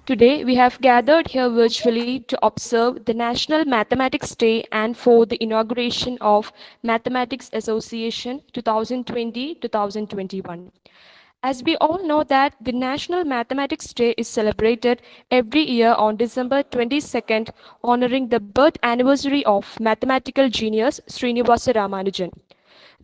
Today, we have gathered here virtually to observe the National Mathematics Day and for the inauguration of Mathematics Association 2020-2021. As we all know that the National Mathematics Day is celebrated every year on December 22nd, honoring the birth anniversary of mathematical genius Srinivasa Ramanujan.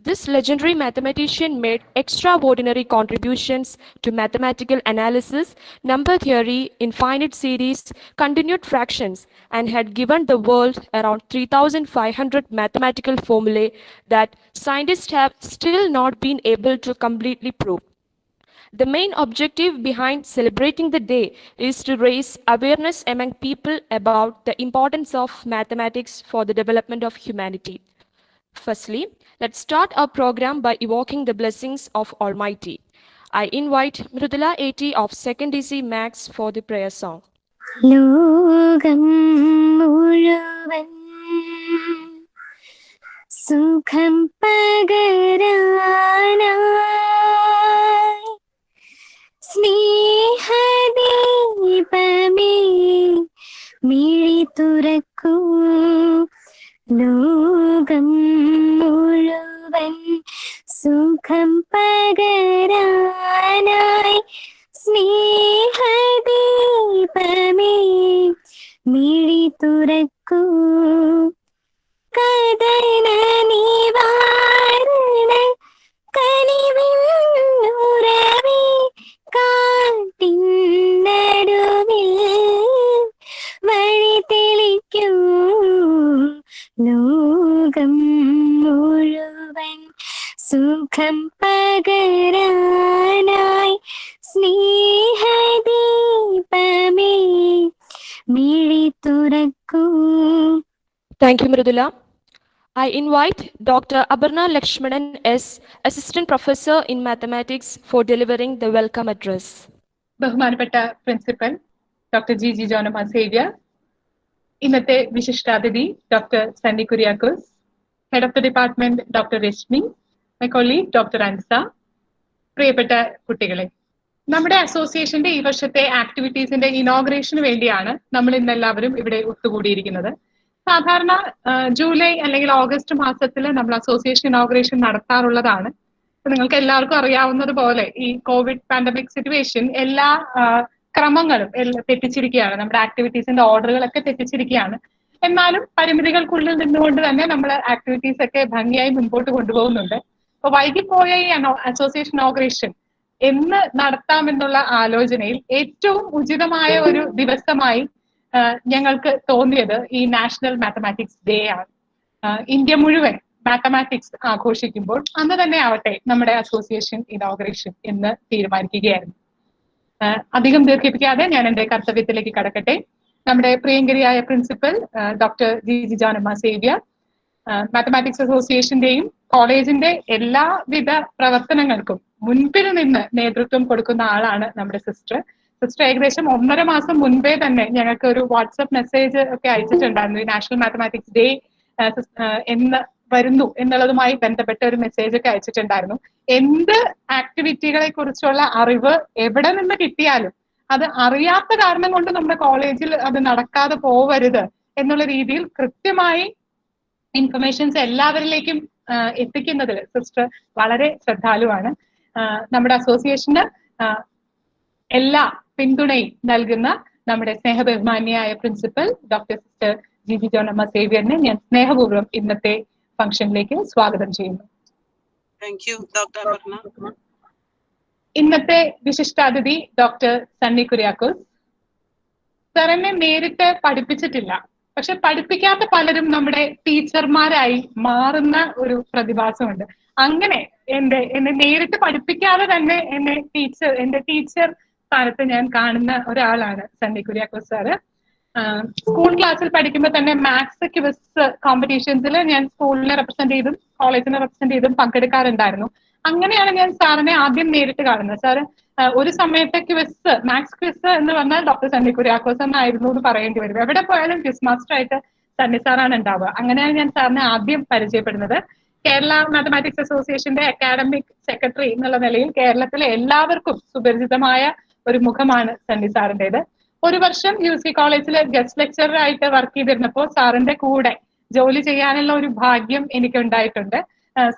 This legendary mathematician made extraordinary contributions to mathematical analysis, number theory, infinite series, continued fractions, and had given the world around 3,500 mathematical formulae that scientists have still not been able to completely prove. The main objective behind celebrating the day is to raise awareness among people about the importance of mathematics for the development of humanity. Firstly, let's start our program by evoking the blessings of Almighty. I invite Mridula AT of 2nd DC Max for the prayer song. ലോകം മുഴുവൻ സുഖം പകരാനായി സ്നേഹദീപമേ മിഴി തുറക്കൂ. ലോകം മുഴുവൻ സുഖം പകരാനായി സ്നേഹദീപമേ മിഴി തുറക്കൂ. കദന നിവാരണ കനിവിന്നുറവേ കാട്ടിൻ നടുവിൽ വഴി തെളിക്കൂ. ലോകം മുഴുവൻ സുഖം പകരാനായി സ്നേഹദീപമേ മിഴി തുറക്കൂ. Thank you, Mridula. I invite Dr. Aparna Lakshmanan S., Assistant Professor in Mathematics, for delivering the welcome address. ബഹുമാനപ്പെട്ട principal doctor G Johnamma Xavier, ഇന്നത്തെ വിശിഷ്ടാതിഥി doctor Sunny Kuriakose, head of the department doctor Rashmi, my colleague doctor Ansa, പ്രിയപ്പെട്ട കുട്ടികളെ, നമ്മുടെ അസോസിയേഷന്റെ ഈ വർഷത്തെ ആക്ടിവിറ്റീസിന്റെ ഇനോഗ്രേഷന് വേണ്ടിയാണ് നമ്മൾ ഇന്ന് എല്ലാവരും ഇവിടെ ഒത്തുകൂടിയിരിക്കുന്നത്. സാധാരണ ജൂലൈ അല്ലെങ്കിൽ ഓഗസ്റ്റ് മാസത്തിൽ നമ്മൾ അസോസിയേഷൻ ഇനോഗ്രേഷൻ നടത്താറുള്ളതാണ്. നിങ്ങൾക്ക് എല്ലാവർക്കും അറിയാവുന്നത് പോലെ ഈ കോവിഡ് പാൻഡമിക് സിറ്റുവേഷൻ എല്ലാ ക്രമങ്ങളും തെറ്റിച്ചിരിക്കുകയാണ്. നമ്മുടെ ആക്ടിവിറ്റീസിന്റെ ഓർഡറുകളൊക്കെ തെറ്റിച്ചിരിക്കുകയാണ്. എന്നാലും പരിമിതികൾക്കുള്ളിൽ നിന്നുകൊണ്ട് തന്നെ നമ്മൾ ആക്ടിവിറ്റീസ് ഒക്കെ ഭംഗിയായി മുൻപോട്ട് കൊണ്ടുപോകുന്നുണ്ട്. അപ്പൊ വൈകിപ്പോയ ഈ അസോസിയേഷൻ ഇനോഗ്രേഷൻ എന്ന് നടത്താമെന്നുള്ള ആലോചനയിൽ ഏറ്റവും ഉചിതമായ ഒരു ദിവസമായി ഞങ്ങൾക്ക് തോന്നിയത് ഈ നാഷണൽ മാത്തമാറ്റിക്സ് ഡേ ആണ്. ഇന്ത്യ മുഴുവൻ മാത്തമാറ്റിക്സ് ആഘോഷിക്കുമ്പോൾ അന്ന് തന്നെ ആവട്ടെ നമ്മുടെ അസോസിയേഷൻ ഇനോഗ്രേഷൻ എന്ന് തീരുമാനിക്കുകയായിരുന്നു. അധികം ദീർഘിപ്പിക്കാതെ ഞാൻ എൻ്റെ കർത്തവ്യത്തിലേക്ക് കടക്കട്ടെ. നമ്മുടെ പ്രിയങ്കരിയായ principal doctor G Johnamma Xavier, mathematics അസോസിയേഷന്റെയും കോളേജിന്റെ എല്ലാവിധ പ്രവർത്തനങ്ങൾക്കും മുൻപിൽ നിന്ന് നേതൃത്വം കൊടുക്കുന്ന ആളാണ് നമ്മുടെ സിസ്റ്റർ. ഏകദേശം 1.5 മാസം മുൻപേ തന്നെ ഞങ്ങൾക്ക് ഒരു വാട്സപ്പ് മെസ്സേജ് ഒക്കെ അയച്ചിട്ടുണ്ടായിരുന്നു. ഈ നാഷണൽ മാത്തമാറ്റിക്സ് ഡേ എന്ന് വരുന്നു എന്നുള്ളതുമായി ബന്ധപ്പെട്ട ഒരു മെസ്സേജ് ഒക്കെ അയച്ചിട്ടുണ്ടായിരുന്നു. എന്ത് ആക്ടിവിറ്റികളെ കുറിച്ചുള്ള അറിവ് എവിടെ നിന്ന് കിട്ടിയാലും അത് അറിയാത്ത കാരണം കൊണ്ട് നമ്മുടെ കോളേജിൽ അത് നടക്കാതെ പോവരുത് എന്നുള്ള രീതിയിൽ കൃത്യമായി ഇൻഫർമേഷൻസ് എല്ലാവരിലേക്കും എത്തിക്കുന്നതിൽ സിസ്റ്റർ വളരെ ശ്രദ്ധാലുവാണ്. നമ്മുടെ അസോസിയേഷന് എല്ലാ പിന്തുണയും നൽകുന്ന നമ്മുടെ സ്നേഹബഹുമാന്യായ principal doctor sister G Jonamma സേവ്യറിനെ ഞാൻ സ്നേഹപൂർവ്വം ഇന്നത്തെ ഫംഗ്ഷനിലേക്ക് സ്വാഗതം ചെയ്യുന്നു. ഇന്നത്തെ വിശിഷ്ടാതിഥി ഡോക്ടർ സണ്ണി കുര്യാക്കോസ്. സാർ എന്നെ നേരിട്ട് പഠിപ്പിച്ചിട്ടില്ല, പക്ഷെ പഠിപ്പിക്കാത്ത പലരും നമ്മുടെ ടീച്ചർമാരായി മാറുന്ന ഒരു പ്രതിഭാസമുണ്ട്. അങ്ങനെ എന്നെ നേരിട്ട് പഠിപ്പിക്കാതെ തന്നെ എന്റെ ടീച്ചർ സ്ഥാനത്ത് ഞാൻ കാണുന്ന ഒരാളാണ് സണ്ണി കുര്യാക്കോസ് സാറ്. സ്കൂൾ ക്ലാസ്സിൽ പഠിക്കുമ്പോൾ തന്നെ മാത്സ് ക്വിസ് കോമ്പറ്റീഷൻസിൽ ഞാൻ സ്കൂളിനെ റെപ്രസെന്റ് ചെയ്തും കോളേജിനെ റെപ്രസെന്റ് ചെയ്തും പങ്കെടുക്കാറുണ്ടായിരുന്നു. അങ്ങനെയാണ് ഞാൻ സാറിനെ ആദ്യം നേരിട്ട് കാണുന്നത്. സാറ് ഒരു സമയത്തെ ക്വിസ്, മാത്സ് ക്വിസ് എന്ന് പറഞ്ഞാൽ ഡോക്ടർ സണ്ണി കുര്യാക്കോസ് എന്നായിരുന്നു എന്ന് പറയേണ്ടി വരും. എവിടെ പോയാലും ക്വിസ് മാസ്റ്റർ ആയിട്ട് സണ്ണി സാറാണ് ഉണ്ടാവുക. അങ്ങനെയാണ് ഞാൻ സാറിനെ ആദ്യം പരിചയപ്പെടുന്നത്. കേരള മാത്തമാറ്റിക്സ് അസോസിയേഷന്റെ അക്കാഡമിക് സെക്രട്ടറി എന്നുള്ള നിലയിൽ കേരളത്തിലെ എല്ലാവർക്കും സുപരിചിതമായ ഒരു മുഖമാണ് സണ്ണി സാറിൻ്റെത്. ഒരു വർഷം UC കോളേജിലെ ഗസ്റ്റ് ലെക്ചറർ ആയിട്ട് വർക്ക് ചെയ്തിരുന്നപ്പോൾ സാറിന്റെ കൂടെ ജോലി ചെയ്യാനുള്ള ഒരു ഭാഗ്യം എനിക്ക് ഉണ്ടായിട്ടുണ്ട്.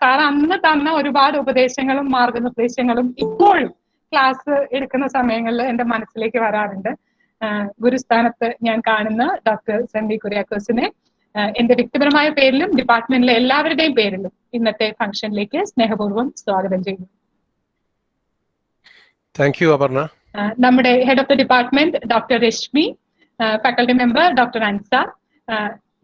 സാർ അന്ന് തന്ന ഒരുപാട് ഉപദേശങ്ങളും മാർഗനിർദ്ദേശങ്ങളും ഇപ്പോഴും ക്ലാസ് എടുക്കുന്ന സമയങ്ങളിൽ എന്റെ മനസ്സിലേക്ക് വരാറുണ്ട്. ഗുരുസ്ഥാനത്ത് ഞാൻ കാണുന്ന ഡോക്ടർ സണ്ണി കുര്യാക്കോസിനെ എന്റെ വ്യക്തിപരമായ പേരിലും ഡിപ്പാർട്ട്മെന്റിലെ എല്ലാവരുടെയും പേരിലും ഇന്നത്തെ ഫംഗ്ഷനിലേക്ക് സ്നേഹപൂർവ്വം സ്വാഗതം ചെയ്യുന്നു. Thank you Aparna. നമ്മുടെ head of the department doctor Rashmi, faculty member doctor Ansa,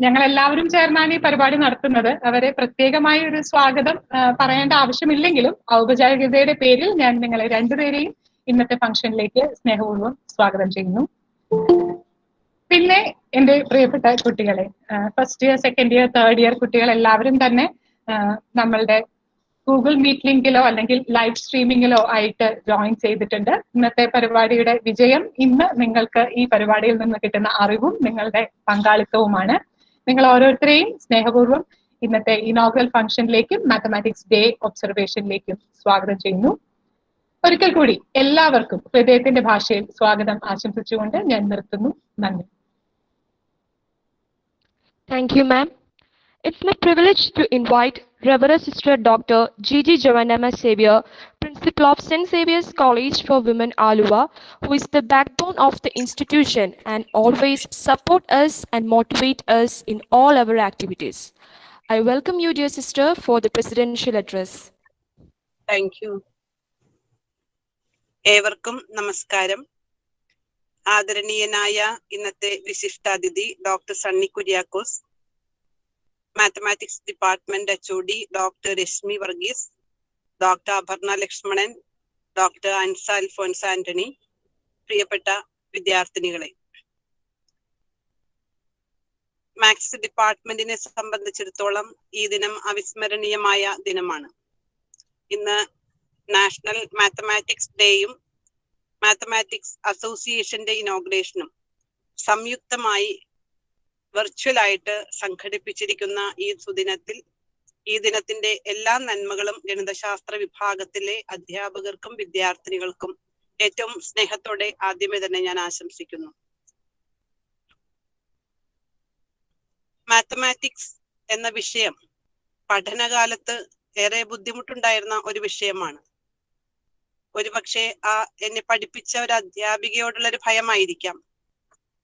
ഞങ്ങൾ എല്ലാവരും ചേർന്നാണ് ഈ പരിപാടി നടത്തുന്നത്. അവരെ പ്രത്യേകമായ ഒരു സ്വാഗതം പറയേണ്ട ആവശ്യമില്ലെങ്കിലും ഔപചാരികതയുടെ പേരിൽ ഞാൻ നിങ്ങളെ രണ്ടുപേരെയും ഇന്നത്തെ ഫംഗ്ഷനിലേക്ക് സ്നേഹപൂർവ്വം സ്വാഗതം ചെയ്യുന്നു. പിന്നെ എന്റെ പ്രിയപ്പെട്ട കുട്ടികളെ, first year, second year, third year കുട്ടികൾ എല്ലാവരും തന്നെ നമ്മളുടെ ഗൂഗിൾ മീറ്റ് ലിങ്കിലോ അല്ലെങ്കിൽ ലൈവ് സ്ട്രീമിങ്ങിലോ ആയിട്ട് ജോയിൻ ചെയ്തിട്ടുണ്ട്. ഇന്നത്തെ പരിപാടിയുടെ വിജയം ഇന്ന് നിങ്ങൾക്ക് ഈ പരിപാടിയിൽ നിന്ന് കിട്ടുന്ന അറിവും നിങ്ങളുടെ പങ്കാളിത്തവുമാണ്. നിങ്ങൾ ഓരോരുത്തരെയും സ്നേഹപൂർവ്വം ഇന്നത്തെ ഇനോഗ്രൽ ഫംഗ്ഷനിലേക്കും മാത്തമാറ്റിക്സ് ഡേ ഒബ്സർവേഷനിലേക്കും സ്വാഗതം ചെയ്യുന്നു. ഒരിക്കൽ കൂടി എല്ലാവർക്കും ഹൃദയത്തിന്റെ ഭാഷയിൽ സ്വാഗതം ആശംസിച്ചുകൊണ്ട് ഞാൻ നിർത്തുന്നു. നന്ദി. Thank you, ma'am. It's my privilege to invite Reverend Sister Dr. G.G. Joanna Xavier, Principal of St. Xavier's College for Women, Aluva, who is the backbone of the institution and always support us and motivate us in all our activities. I welcome you, dear sister, for the presidential address. Thank you. ഏവർക്കും നമസ്കാരം. ആദരണീയനായ ഇന്നത്തെ വിശിഷ്ടാതിഥി doctor Sunny Kuriakose, mathematics department HOD doctor Rashmi Varghese, doctor Aparna Lakshmanan, doctor Ansa Alphonse Antony, പ്രിയപ്പെട്ട വിദ്യാർത്ഥിനികളെ, maths ഡിപ്പാർട്ട്മെന്റിനെ സംബന്ധിച്ചിടത്തോളം ഈ ദിനം അവിസ്മരണീയമായ ദിനമാണ്. ഇന്ന് നാഷണൽ മാത്തമാറ്റിക്സ് ഡേയും മാത്തമാറ്റിക്സ് അസോസിയേഷന്റെ ഇനോഗ്രേഷനും സംയുക്തമായി വെർച്വലായിട്ട് സംഘടിപ്പിച്ചിരിക്കുന്ന ഈ സുദിനത്തിൽ ഈ ദിനത്തിന്റെ എല്ലാ നന്മകളും ഗണിതശാസ്ത്ര വിഭാഗത്തിലെ അധ്യാപകർക്കും വിദ്യാർത്ഥിനികൾക്കും ഏറ്റവും സ്നേഹത്തോടെ ആദ്യമേ തന്നെ ഞാൻ ആശംസിക്കുന്നു. മാത്തമാറ്റിക്സ് എന്ന വിഷയം പഠനകാലത്ത് ഏറെ ബുദ്ധിമുട്ടുണ്ടായിരുന്ന ഒരു വിഷയമാണ്. ഒരുപക്ഷെ എന്നെ പഠിപ്പിച്ച ഒരു അധ്യാപികയോടുള്ള ഒരു ഭയമായിരിക്കാം.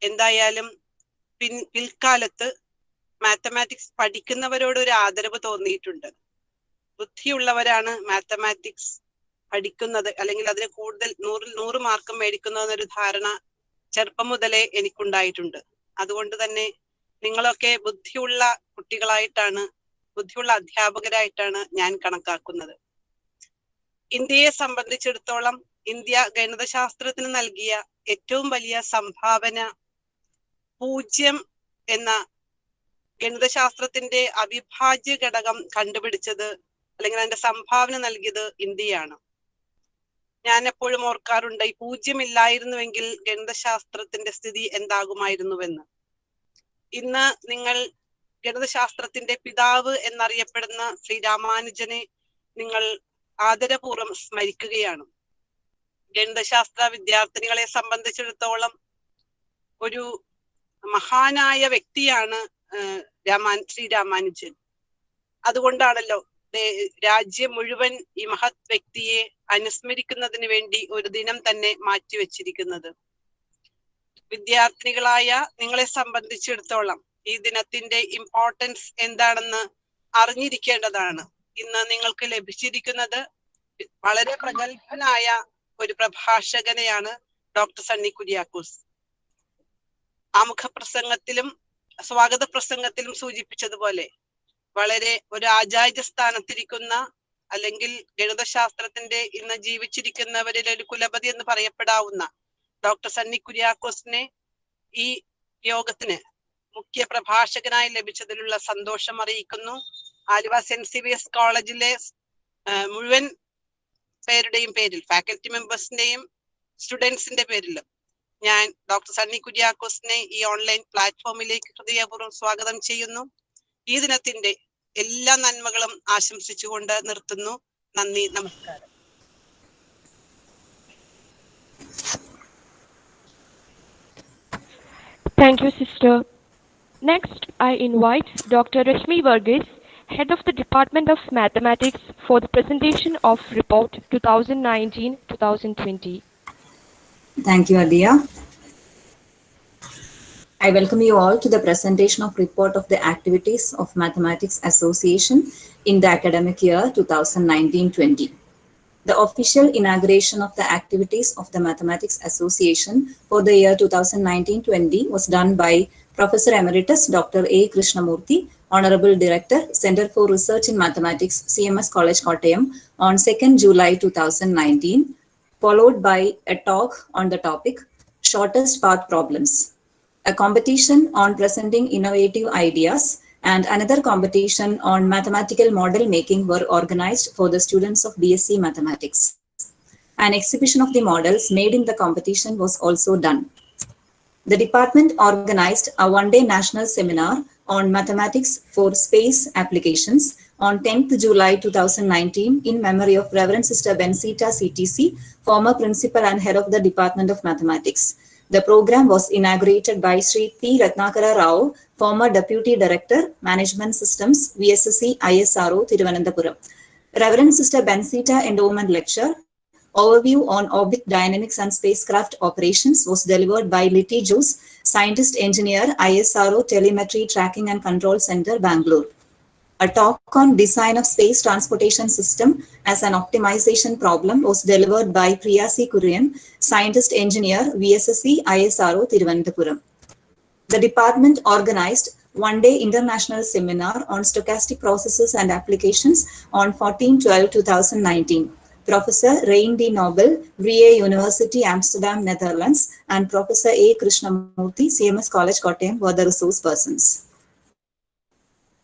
എന്തായാലും പിൽക്കാലത്ത് മാത്തമാറ്റിക്സ് പഠിക്കുന്നവരോട് ഒരു ആദരവ് തോന്നിയിട്ടുണ്ട്. ബുദ്ധിയുള്ളവരാണ് മാത്തമാറ്റിക്സ് പഠിക്കുന്നത്, അല്ലെങ്കിൽ അതിന് കൂടുതൽ 100 മാർക്കും മേടിക്കുന്നതെന്നൊരു ധാരണ ചെറുപ്പം മുതലേ എനിക്കുണ്ടായിട്ടുണ്ട്. അതുകൊണ്ട് തന്നെ നിങ്ങളൊക്കെ ബുദ്ധിയുള്ള കുട്ടികളായിട്ടാണ്, ബുദ്ധിയുള്ള അധ്യാപകരായിട്ടാണ് ഞാൻ കണക്കാക്കുന്നത്. ഇന്ത്യയെ സംബന്ധിച്ചിടത്തോളം ഇന്ത്യ ഗണിതശാസ്ത്രത്തിന് നൽകിയ ഏറ്റവും വലിയ സംഭാവന 0 എന്ന ഗണിതശാസ്ത്രത്തിന്റെ അവിഭാജ്യ ഘടകം കണ്ടുപിടിച്ചത്, അല്ലെങ്കിൽ അതിന്റെ സംഭാവന നൽകിയത് ഇന്ത്യയാണ്. ഞാൻ എപ്പോഴും ഓർക്കാറുണ്ട്, ഈ 0 ഇല്ലായിരുന്നുവെങ്കിൽ ഗണിതശാസ്ത്രത്തിന്റെ സ്ഥിതി എന്താകുമായിരുന്നുവെന്ന്. ഇന്ന് നിങ്ങൾ ഗണിതശാസ്ത്രത്തിന്റെ പിതാവ് എന്നറിയപ്പെടുന്ന ശ്രീരാമാനുജനെ നിങ്ങൾ ആദരപൂർവ്വം സ്മരിക്കുകയാണ്. ഗണിതശാസ്ത്ര വിദ്യാർത്ഥിനികളെ സംബന്ധിച്ചിടത്തോളം ഒരു മഹാനായ വ്യക്തിയാണ് ശ്രീരാമാനുജൻ. അതുകൊണ്ടാണല്ലോ രാജ്യം മുഴുവൻ ഈ മഹത് വ്യക്തിയെ അനുസ്മരിക്കുന്നതിന് വേണ്ടി ഒരു ദിനം തന്നെ മാറ്റിവെച്ചിരിക്കുന്നത്. വിദ്യാർത്ഥിനികളായ നിങ്ങളെ സംബന്ധിച്ചിടത്തോളം ഈ ദിനത്തിന്റെ ഇമ്പോർട്ടൻസ് എന്താണെന്ന് അറിഞ്ഞിരിക്കേണ്ടതാണ്. ഇന്ന് നിങ്ങൾക്ക് ലഭിച്ചിരിക്കുന്നത് വളരെ പ്രഗത്ഭനായ ഒരു പ്രഭാഷകനെയാണ്, ഡോക്ടർ സണ്ണി കുര്യാക്കോസ്. ആമുഖ പ്രസംഗത്തിലും സ്വാഗത പ്രസംഗത്തിലും സൂചിപ്പിച്ചതുപോലെ വളരെ ഒരു ആചാര്യ സ്ഥാനത്തിരിക്കുന്ന, അല്ലെങ്കിൽ ഗണിതശാസ്ത്രത്തിന്റെ ഇന്ന് ജീവിച്ചിരിക്കുന്നവരിൽ ഒരു കുലപതി എന്ന് പറയപ്പെടാവുന്ന ഡോക്ടർ സണ്ണി കുര്യാക്കോസിനെ ഈ യോഗത്തിന് മുഖ്യ പ്രഭാഷകനായി ലഭിച്ചതിലുള്ള സന്തോഷം അറിയിക്കുന്നു. ആലുവ സെന്റ് സേവിയേഴ്സ് കോളേജിലെ മുഴുവൻ പേരുടെയും പേരിൽ, ഫാക്കൽറ്റി മെമ്പേഴ്സിന്റെയും സ്റ്റുഡൻസിന്റെ പേരിലും ഞാൻ ഡോക്ടർ സണ്ണി കുര്യാക്കോസിനെ ഈ ഓൺലൈൻ പ്ലാറ്റ്ഫോമിലേക്ക് ഹൃദയപൂർവ്വം സ്വാഗതം ചെയ്യുന്നു. ഈ ദിനത്തിന്റെ എല്ലാ നന്മകളും ആശംസിച്ചുകൊണ്ട് നിർത്തുന്നു. നന്ദി, നമസ്കാരം. Thank you, sister. Next, I invite Dr. Rashmi Varghese, Head of the Department of Mathematics, for the presentation of Report 2019-2020. Thank you, Adia. I welcome you all to the presentation of report of the activities of Mathematics Association in the academic year 2019-20. The official inauguration of the activities of the Mathematics Association for the year 2019-20 was done by Professor Emeritus Dr. A. Krishnamurthy, Honorable Director, Center for Research in Mathematics, CMS College, Kottayam, on 2nd July 2019, followed by a talk on the topic Shortest Path Problems, a competition on presenting innovative ideas, and another competition on mathematical model making were organized for the students of BSc Mathematics. An exhibition of the models made in the competition was also done. The department organized a one-day national seminar on mathematics for space applications on 10th July 2019 in memory of Reverend Sister Bensita CTC, former principal and head of the Department of Mathematics. The program was inaugurated by Sri P. Ratnakara Rao, former Deputy Director, Management Systems, VSSC ISRO, Thiruvananthapuram. Reverend Sister Bensita Endowment Lecture, Overview on Orbit Dynamics and Spacecraft Operations, was delivered by Liti Jose, Scientist Engineer, ISRO Telemetry Tracking and Control Center, Bangalore. A talk on design of space transportation system as an optimization problem was delivered by Priyasi Kurian, Scientist Engineer, VSSC ISRO, Thiruvananthapuram. The department organized one-day international seminar on stochastic processes and applications on 14/12/2019. Professor Rein D. Nobel, Vrije University, Amsterdam, Netherlands, and Professor A. Krishnamurthy, CMS College, Kottayam, were the resource persons.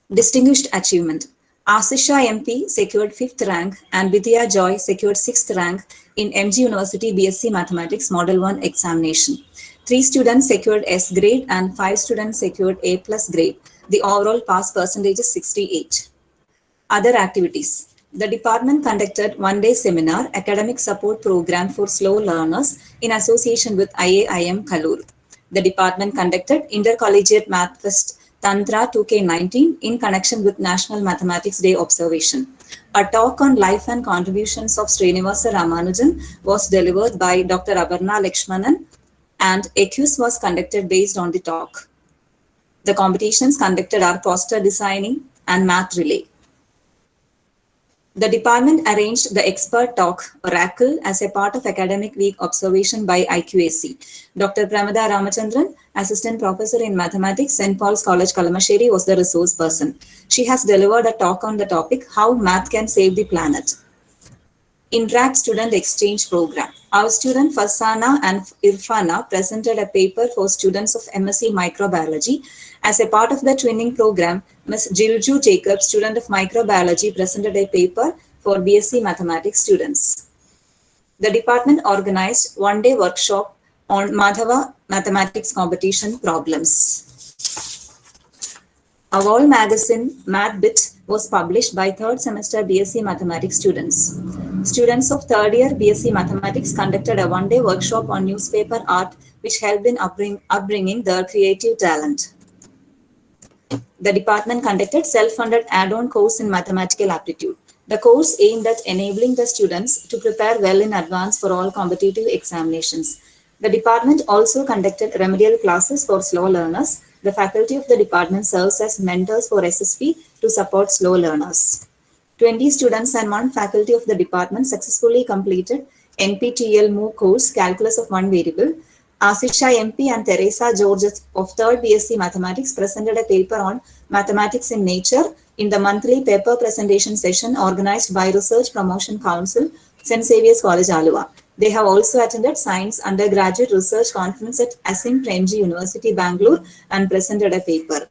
Distinguished achievement. Asisha MP secured 5th rank and Vidya Joy secured 6th rank in MG University BSc Mathematics Model 1 examination. 3 students secured S grade and 5 students secured A+ grade. The overall pass percentage is 68. Other activities. The department conducted one-day seminar, Academic Support Program for Slow Learners in association with IAIM Kallur. The department conducted Intercollegiate Math Fest Tantra 2K19 in connection with National Mathematics Day observation. A talk on life and contributions of Srinivasa Ramanujan was delivered by Dr. Abarna Lakshmanan, and a quiz was conducted based on the talk. The competitions conducted are poster designing and math relay. The department arranged the expert talk Oracle as a part of Academic Week observation by IQAC. Dr. Pramada Ramachandran, Assistant Professor in Mathematics, St. Paul's College, Kalamassery, was the resource person. She has delivered a talk on the topic, How Math Can Save the Planet. Interact Student Exchange Program. Our student Farsana and Irfana presented a paper for students of MSc Microbiology. As a part of the twinning program, Ms. Jilju Jacob, student of Microbiology, presented a paper for BSc Mathematics students. The department organized one-day workshop on Madhava Mathematics Competition Problems. A wall magazine, MathBit, was published by third semester BSc Mathematics students. Students of third year BSc Mathematics conducted a one-day workshop on newspaper art, which helped in upbringing their creative talent. The department conducted self-funded add-on course in mathematical aptitude. The course aimed at enabling the students to prepare well in advance for all competitive examinations. The department also conducted remedial classes for slow learners. The faculty of the department serves as mentors for SSP to support slow learners. 20 students and 1 faculty of the department successfully completed NPTEL MOOC course Calculus of One Variable. Asisha MP and Teresa George of 3rd BSc Mathematics presented a paper on Mathematics in Nature in the monthly paper presentation session organized by Research Promotion Council, St. Xavier's College, Aluva. They have also attended Science Undergraduate Research Conference at Asim Premji University, Bangalore, and presented a paper.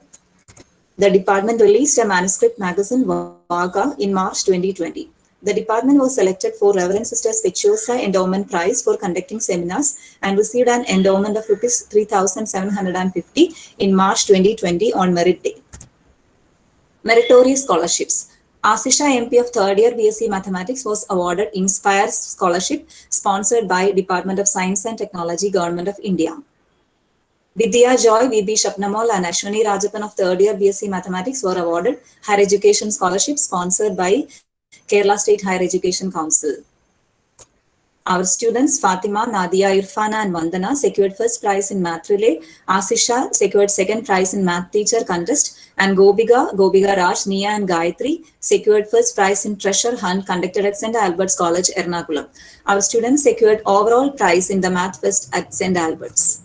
The department released a manuscript magazine, Vaga, in March 2020. The department was selected for Reverend Sister Speciosa Endowment Prize for conducting seminars and received an endowment of Rs 3,750 in March 2020 on Merit Day. Meritorious scholarships. Asisha MP of 3rd year BSc Mathematics was awarded Inspire Scholarship sponsored by Department of Science and Technology, Government of India. Vidya Joy, VB Shapnamal, and Ashwini Rajapan of third year BSc Mathematics were awarded higher education scholarship sponsored by Kerala State Higher Education Council. Our students Fatima, Nadia, Irfana, and Vandana secured first prize in math relay. Asisha secured second prize in math teacher contest, and Gobiga Raj, Nia, and Gayatri secured first prize in treasure hunt conducted at St. Albert's College, Ernakulam. Our students secured overall prize in the math fest at St. Albert's.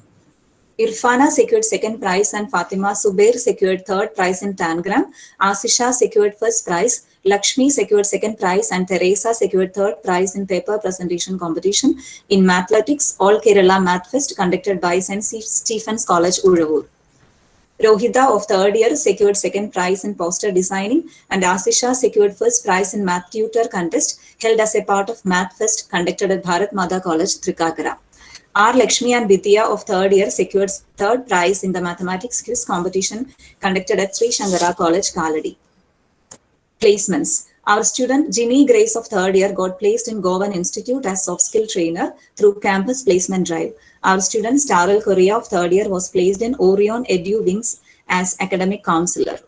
Irfana secured second prize and Fatima Subair secured third prize in Tangram. Asisha secured first prize. Lakshmi secured second prize and Teresa secured third prize in paper presentation competition in Mathletics All Kerala Math Fest conducted by St. Stephen's College, Uravur. Rohita of third year secured second prize in poster designing, and Asisha secured first prize in math tutor contest held as a part of Math Fest conducted at Bharat Mata College, Trikakara. R. Lakshmi and Vidya of third year secured third prize in the mathematics quiz competition conducted at Sri Shankara College, Kaladi. Placements. Our student Ginny Grace of third year got placed in Govan Institute as soft skill trainer through campus placement drive. Our student Starel Korea of third year was placed in Orion Edu Wings as academic counselor.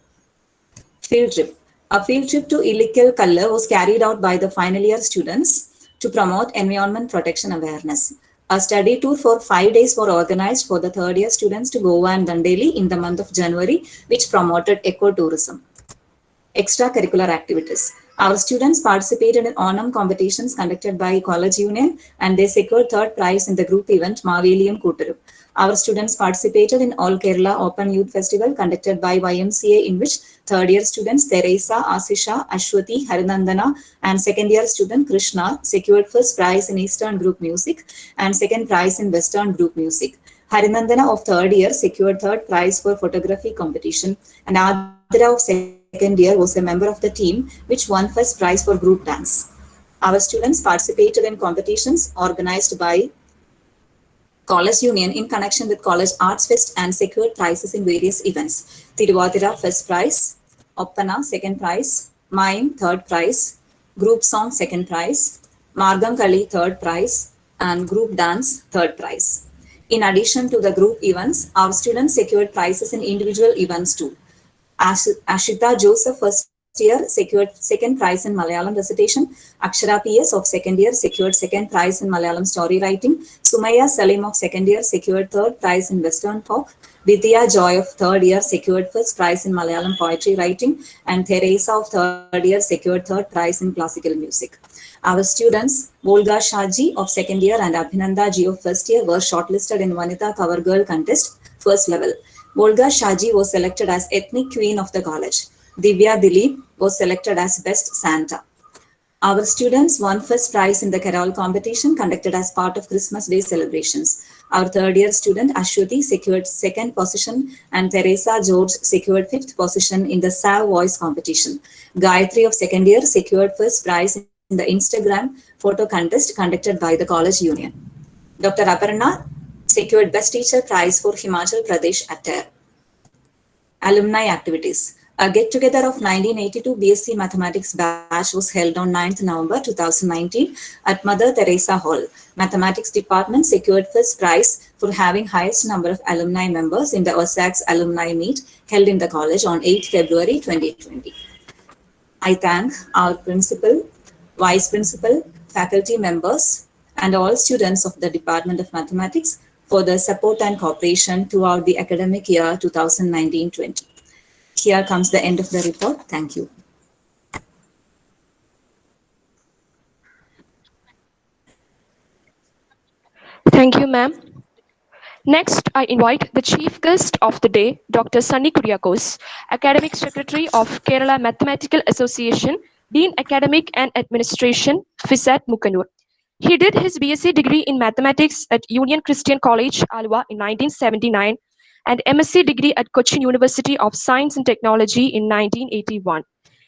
Field trip. A field trip to Illikkal Kalla was carried out by the final year students to promote environment protection awareness. A study tour for 5 days were organized for the third year students to Goa and Dandeli in the month of January, which promoted ecotourism. Extracurricular activities. Our students participated in Onam competitions conducted by College Union, and they secured third prize in the group event Mavelium Kootaru. Our students participated in All Kerala Open Youth Festival conducted by YMCA, in which third year students Teresa, Asisha, Ashwati, Harinandana, and second year student Krishna secured first prize in Eastern Group Music and second prize in Western Group Music. Harinandana of third year secured third prize for photography competition, and Adira of second year was a member of the team which won first prize for group dance. Our students participated in competitions organized by College Union in connection with College Arts Fest and secured prizes in various events. Tiruvatira first prize, Oppana second prize, Mime third prize, Group Song second prize, Margam Kali third prize, and Group Dance third prize. In addition to the group events, our students secured prizes in individual events too. Ashita Joseph first year secured second prize in Malayalam recitation. Akshara PS of second year secured second prize in Malayalam story writing. Sumaya Salim of second year secured third prize in Western folk. Vidya Joy of third year secured first prize in Malayalam poetry writing, and Teresa of third year secured third prize in classical music. Our students Volga Shaji of second year and Abhinanda Ji of first year were shortlisted in Vanita Cover Girl contest first level. Volga Shaji was selected as ethnic queen of the college. Divya Dilip was selected as best Santa. Our students won first prize in the carol competition conducted as part of Christmas Day celebrations. Our third year student Ashwati secured second position, and Teresa George secured fifth position in the Sav Voice competition. Gayatri of second year secured first prize in the Instagram photo contest conducted by the College Union. Dr. Aparna secured best teacher prize for Himachal Pradesh Attar. Alumni activities. A get-together of 1982 BSc Mathematics batch was held on 9th November 2019 at Mother Teresa Hall. Mathematics department secured first prize for having highest number of alumni members in the OSAC's alumni meet held in the college on 8 February 2020. I thank our principal, vice principal, faculty members, and all students of the Department of Mathematics for their support and cooperation throughout the academic year 2019-20. Here comes the end of the report. Thank you. Thank you, ma'am. Next, I invite the chief guest of the day, Dr. Sunny Kuriakose, Academic Secretary of Kerala Mathematical Association, Dean Academic and Administration, FISAT Mukanur. He did his BSc degree in mathematics at Union Christian College, Alva in 1979 and MSc degree at Cochin University of Science and Technology in 1981.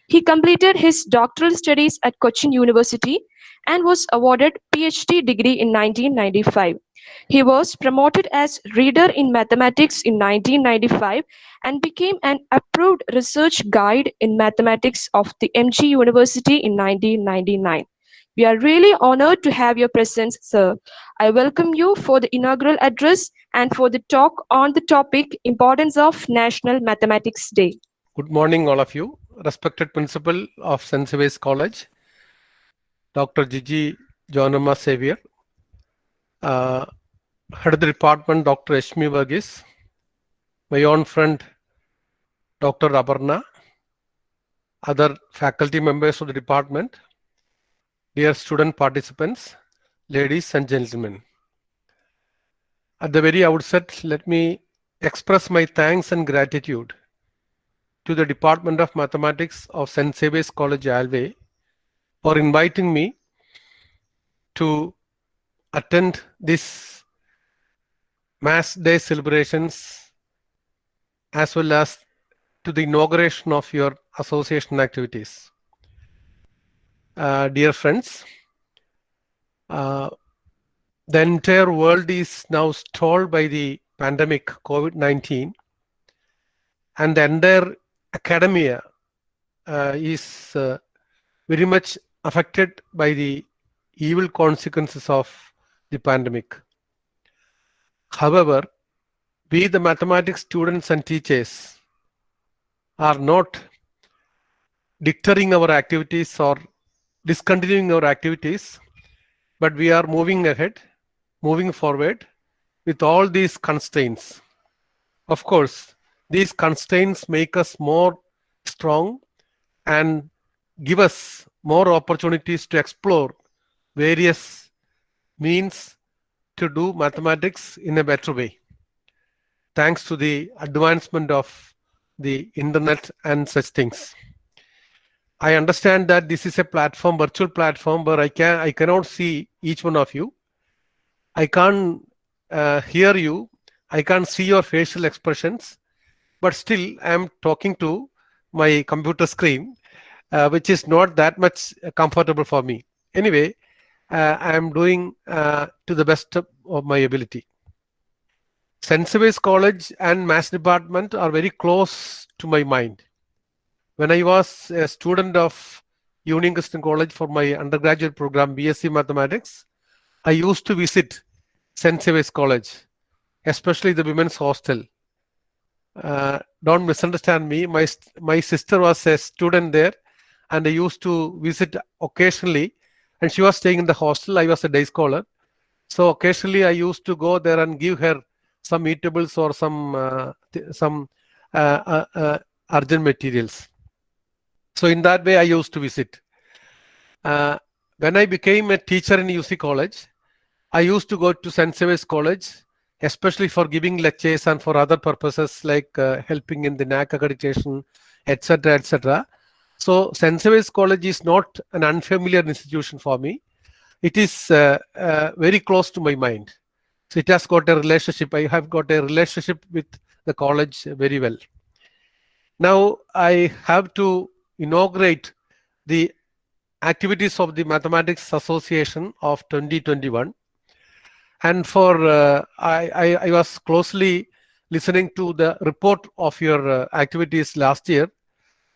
He completed his doctoral studies at Cochin University and was awarded PhD degree in 1995. He was promoted as Reader in Mathematics in 1995 and became an approved research guide in mathematics of the MG University in 1999. We are really honored to have your presence, sir. I welcome you for the inaugural address and for the talk on the topic Importance of National Mathematics Day. Good morning, all of you. Respected Principal of St. Xavier's College, Dr. Gigi Johnama Xavier, Head of the Department, Dr. Eshmi Verghese, my own friend, Dr. Aparna, other faculty members of the department, dear student participants, ladies and gentlemen. At the very outset, let me express my thanks and gratitude to the Department of Mathematics of St. Xavier's College, Alvay, for inviting me to attend this Maths Day celebrations as well as to the inauguration of your association activities. Dear friends, the entire world is now stalled by the pandemic COVID-19, and the entire academia is very much affected by the evil consequences of the pandemic. However, we, the mathematics students and teachers, are not deterring our activities or discontinuing our activities, but we are moving ahead, moving forward with all these constraints. Of course, these constraints make us more strong and give us more opportunities to explore various means to do mathematics in a better way, thanks to the advancement of the internet and such things. I understand that this is a platform, virtual platform, where I cannot see each one of you. I can't hear you. I can't see your facial expressions, but still I am talking to my computer screen, which is not that much comfortable for me. Anyway, I am doing to the best of my ability. St. Xavier's College and Maths Department are very close to my mind. When I was a student of Union Christian College for my undergraduate program, BSc Mathematics, I used to visit St. Xavier's College, especially the women's hostel. Don't misunderstand me. My sister was a student there, and I used to visit occasionally, and she was staying in the hostel. I was a day scholar. So occasionally I used to go there and give her some eatables or some urgent materials. So in that way, I used to visit. When I became a teacher in UC College, I used to go to St. Xavier's College, especially for giving lectures and for other purposes like helping in the NAC accreditation, etc., etc. So St. Xavier's College is not an unfamiliar institution for me. It is very close to my mind. So it has got a relationship. I have got a relationship with the college very well. Now I have to inaugurate the activities of the Mathematics Association of 2021. And for I was closely listening to the report of your activities last year.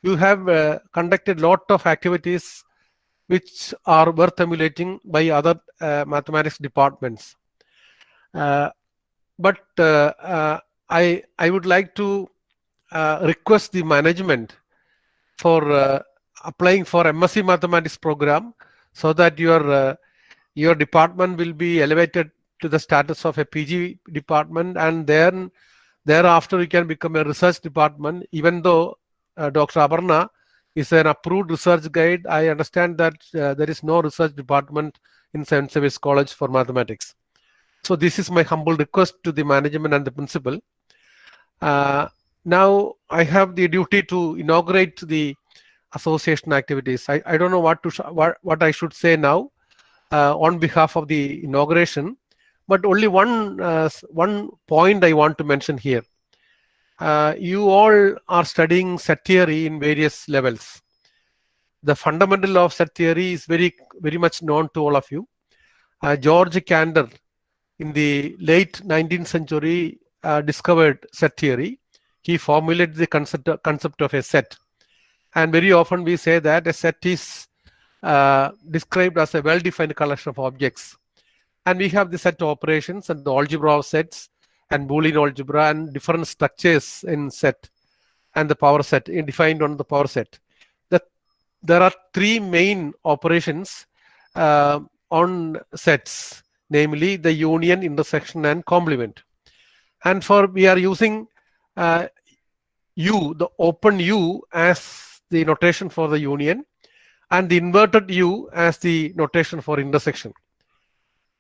You have conducted a lot of activities which are worth emulating by other mathematics departments. But I would like to request the management for applying for MSc Mathematics program so that your department will be elevated to the status of a PG department, and then thereafter you can become a research department. Even though Dr. Aparna is an approved research guide, I understand that there is no research department in St. Xavier's College for mathematics. So this is my humble request to the management and the principal. Now I have the duty to inaugurate the association activities. I don't know what I should say now on behalf of the inauguration, but only one point I want to mention here. You all are studying set theory in various levels. The fundamental of set theory is very much known to all of you. George Cantor in the late 19th century discovered set theory. He formulated the concept of a set. And very often we say that a set is described as a well-defined collection of objects. And we have the set operations and the algebra of sets and Boolean algebra and different structures in set and the power set defined on the power set. There are three main operations on sets, namely the union, intersection, and complement. And we are using U, the open U, as the notation for the union, and the inverted U as the notation for intersection.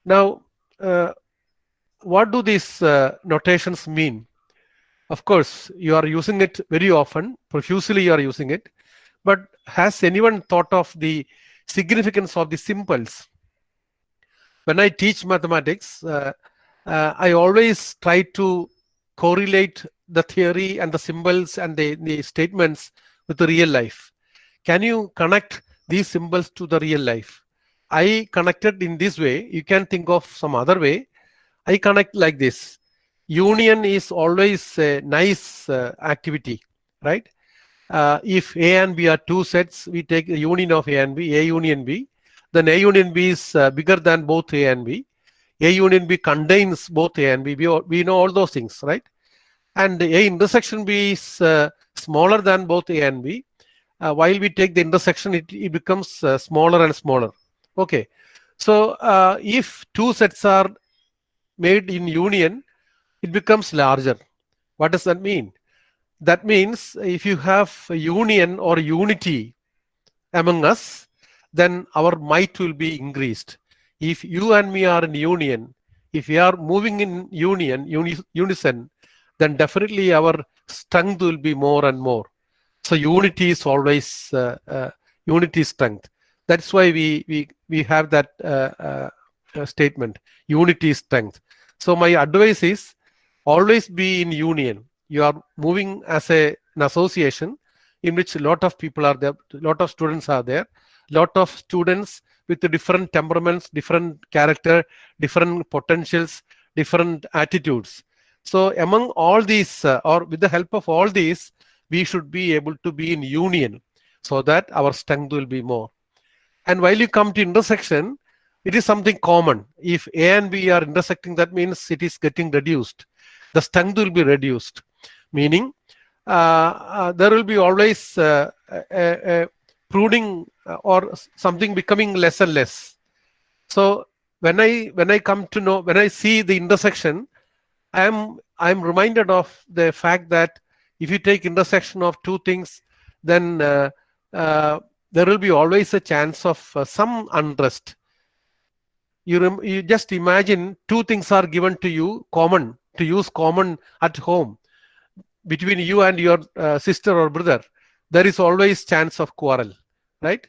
Now, what do these notations mean? Of course, you are using it very often, profusely you are using it, but has anyone thought of the significance of the symbols? When I teach mathematics, I always try to correlate the theory and the symbols and the statements with the real life. Can you connect these symbols to the real life? I connected in this way. You can think of some other way. I connect like this. Union is always a nice activity, right? If A and B are two sets, we take the union of A and B, A union B. Then A union B is bigger than both A and B. A union B contains both A and B. We know all those things, right? And A intersection B is smaller than both A and B. While we take the intersection, it becomes smaller and smaller. Okay. So if two sets are made in union, it becomes larger. What does that mean? That means if you have a union or unity among us, then our might will be increased. If you and me are in union, if we are moving in unison, then definitely our strength will be more and more. So unity is always unity strength. That's why we have that statement, unity strength. So my advice is always be in union. You are moving as an association in which a lot of people are there, a lot of students are there, lot of students with different temperaments, different character, different potentials, different attitudes. So among all these, or with the help of all these, we should be able to be in union so that our strength will be more. And while you come to intersection, it is something common. If A and B are intersecting, that means it is getting reduced. The strength will be reduced, meaning there will be always pruning or something becoming less and less. So when I come to know, when I see the intersection, I'm reminded of the fact that if you take intersection of two things, then there will be always a chance of some unrest. You just imagine two things are given to you common, to use common at home between you and your sister or brother. There is always chance of quarrel, right?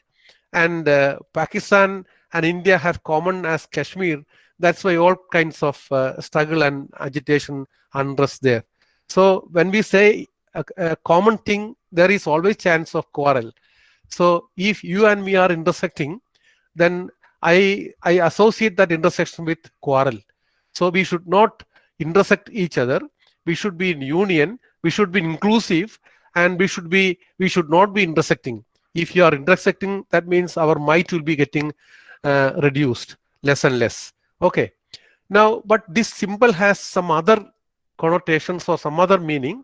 And Pakistan and India have common as Kashmir. That's why all kinds of struggle and agitation, unrest there. So when we say a common thing, there is always chance of quarrel. So if you and me are intersecting, then I associate that intersection with quarrel. So we should not intersect each other. We should be in union. We should be inclusive, and we should not be intersecting. If you are intersecting, that means our might will be getting reduced, less and less. Okay. Now, but this symbol has some other connotations or some other meaning.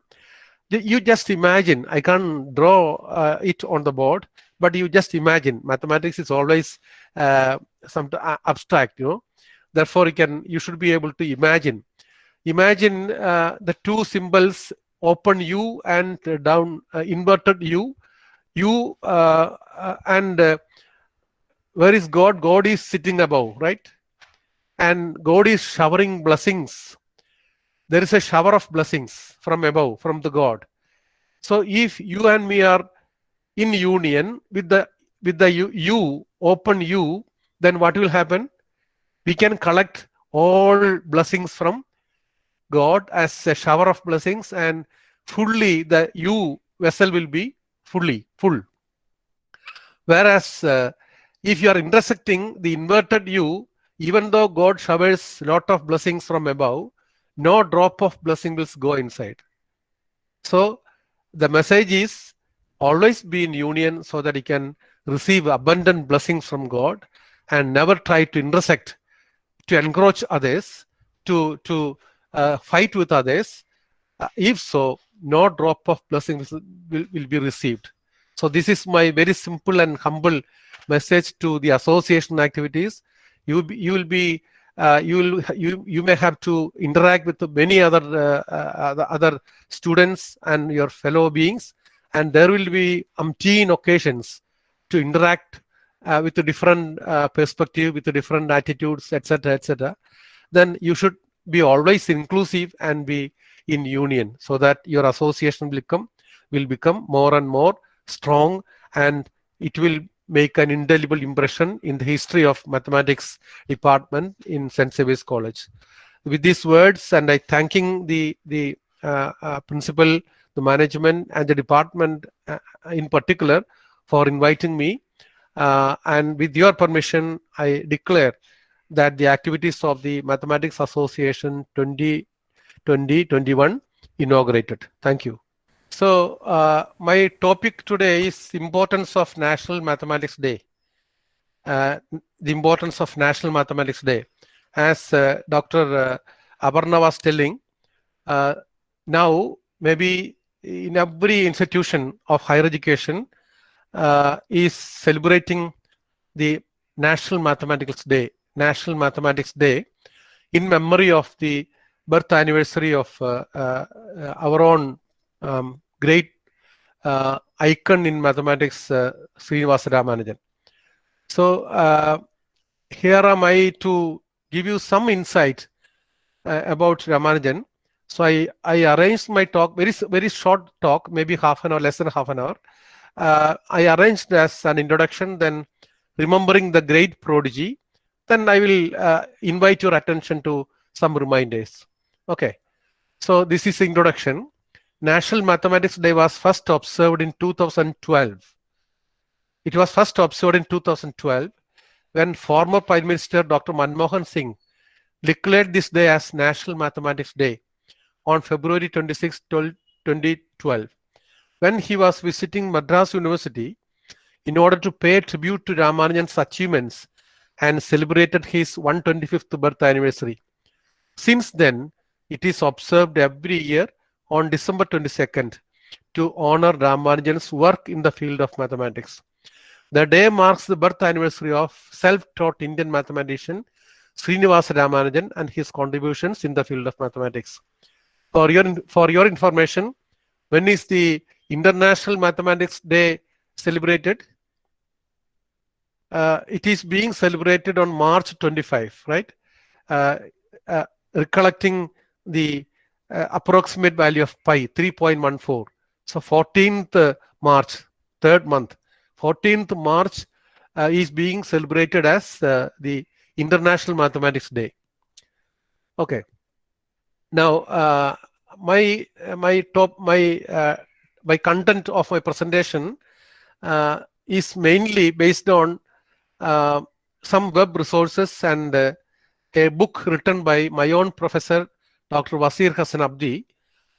You just imagine. I can't draw it on the board, but you just imagine. Mathematics is always some abstract, you know. Therefore, you should be able to imagine. Imagine the two symbols, open U and down inverted U. U and where is God? God is sitting above, right? And God is showering blessings. There is a shower of blessings from above, from the God. So if you and me are in union with the U, open U, then what will happen? We can collect all blessings from God as a shower of blessings, and fully the U vessel will be full. Whereas if you are intersecting the inverted U, even though God showers a lot of blessings from above, no drop of blessing will go inside. So the message is always be in union so that you can receive abundant blessings from God and never try to intersect, to encroach others, to fight with others, if so, no drop of blessings will be received. So this is my very simple and humble message to the association activities. You may have to interact with many other students and your fellow beings, and there will be umpteen occasions to interact with a different perspective, with the different attitudes, etc., etc. Then you should be always inclusive and be in union, so that your association will become more and more strong, and it will make an indelible impression in the history of mathematics department in St. Xavier's College. With these words, and I thanking the principal, the management, and the department in particular for inviting me, and with your permission, I declare that the activities of the Mathematics Association 2020-21 inaugurated. Thank you. So my topic today is importance of National Mathematics Day. The importance of National Mathematics Day. As Dr. Aparna was telling, now maybe in every institution of higher education is celebrating the National Mathematics Day in memory of the birth anniversary of our own great icon in mathematics, Srinivasa Ramanujan. So here am I to give you some insight about Ramanujan. So I arranged my talk, very short talk, maybe half an hour, less than half an hour. I arranged as an introduction, then remembering the great prodigy. Then I will invite your attention to some reminders. Okay, so this is the introduction. National Mathematics Day was first observed in 2012. It was first observed in 2012 when former Prime Minister Dr. Manmohan Singh declared this day as National Mathematics Day on February 26, 2012, when he was visiting Madras University in order to pay tribute to Ramanujan's achievements and celebrated his 125th birth anniversary. Since then, it is observed every year on December 22nd to honor Ramanujan's work in the field of mathematics. The day marks the birth anniversary of self-taught Indian mathematician Srinivasa Ramanujan and his contributions in the field of mathematics. For your information, when is the International Mathematics Day celebrated? It is being celebrated on March 25, right? Recollecting the approximate value of pi, 3.14. So 14th March, third month, 14th March is being celebrated as the International Mathematics Day. Okay. Now, my content of my presentation is mainly based on some web resources and a book written by my own professor, Dr. Wasir Hassan Abdi.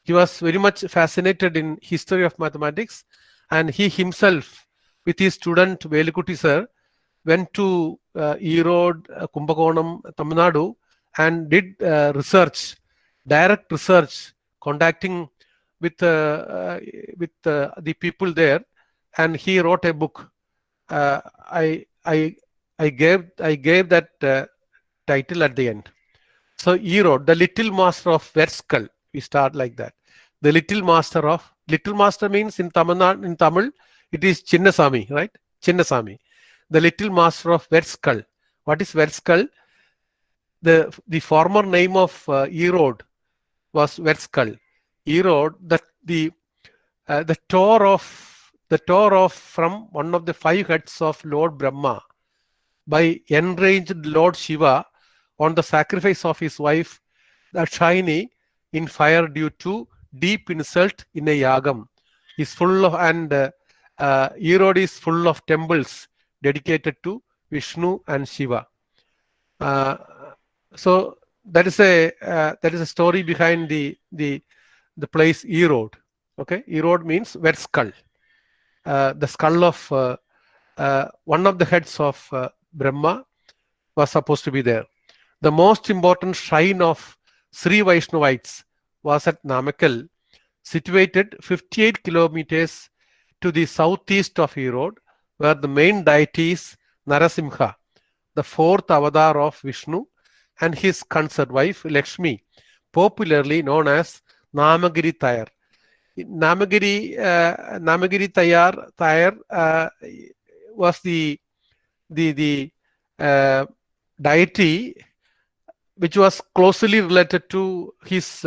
He was very much fascinated in history of mathematics, and he himself, with his student Velikutti sir, went to Erode, Kumbakonam, Tamil Nadu, and did research, direct research, contacting with the people there, and he wrote a book. I gave that title at the end. So Erode, the little master of Verskal. We start like that. The little master means in Tamil, it is Chinnasamy, right? Chinnasamy. The little master of Verskal. What is Verskal? The former name of Erode was Verskal. Erode, the tour of from one of the 5 heads of Lord Brahma by enraged Lord Shiva on the sacrifice of his wife Dakshayani in fire due to deep insult in a yagam, is full of, and Erode is full of temples dedicated to Vishnu and Shiva. So that is a story behind the place Erode. Okay, Erode means wet skull, the skull of one of the heads of Brahma was supposed to be there. The most important shrine of Sri Vaishnavites was at Namakkal, situated 58 kilometers to the southeast of Erode, where the main deity is Narasimha, the fourth avatar of Vishnu, and his consort wife Lakshmi, popularly known as Namagiri Tayar. Namagiri Tayar was the deity which was closely related to his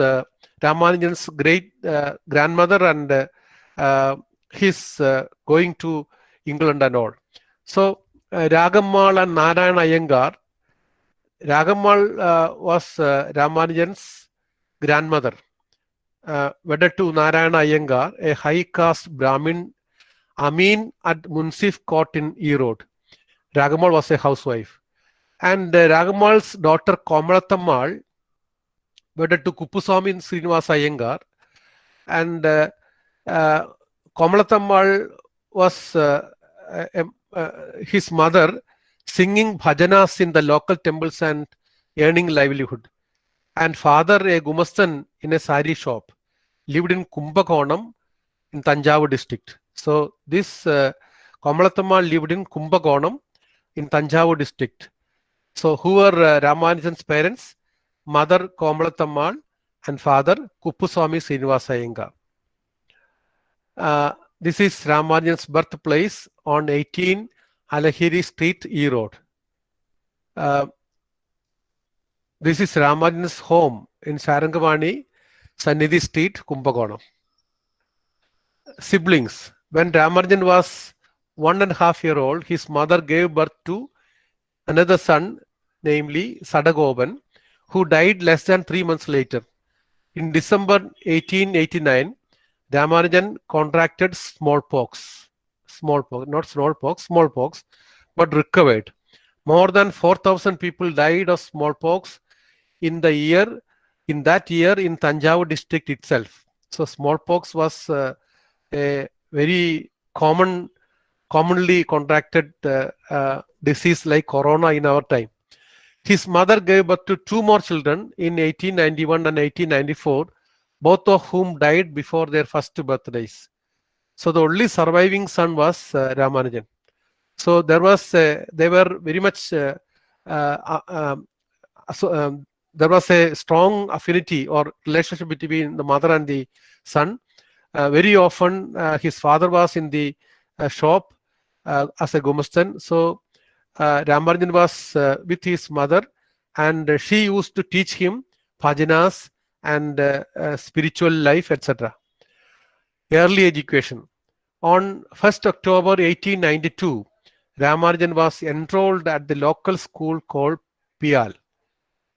Ramanujan's great grandmother and his going to England and all. So Ragammal and Narayana Iyengar. Ragammal was Ramanujan's grandmother, wedded to Narayana Iyengar, a high caste Brahmin Amin at Munsif Court in Erode. Ragammal was a housewife. And Ragammal's daughter Komalatammal, wedded to Kuppuswamy Srinivasa Iyengar. And Komalatammal was his mother, singing bhajanas in the local temples and earning livelihood. And father, a Gumastan in a sari shop, lived in Kumbakonam in Tanjavur district. So this Komalatammal lived in Kumbakonam in Tanjavur district. So who were Ramanujan's parents? Mother Komalatammal and father Kuppuswamy Srinivasa Iyengar. This is Ramanujan's birthplace on 18 Alahiri Street, Erode. This is Ramanujan's home in Sarangamani, Sannidhi Street, Kumbakonam. Siblings. When Ramanujan was 1.5 years old, his mother gave birth to another son, namely Sadagopan, who died less than 3 months later. In December 1889, Ramanujan contracted smallpox, but recovered. More than 4,000 people died of smallpox in that year in Tanjavur district itself. So smallpox was a very commonly contracted disease like corona in our time. His mother gave birth to 2 more children in 1891 and 1894, both of whom died before their first birthdays. So the only surviving son was Ramanujan. So there was there were very much there was a strong affinity or relationship between the mother and the son. Very often his father was in the shop as a Gumastan. So Ramanujan was with his mother, and she used to teach him bhajanas and spiritual life, etc. Early education. On 1st October 1892, Ramanujan was enrolled at the local school called Piyal.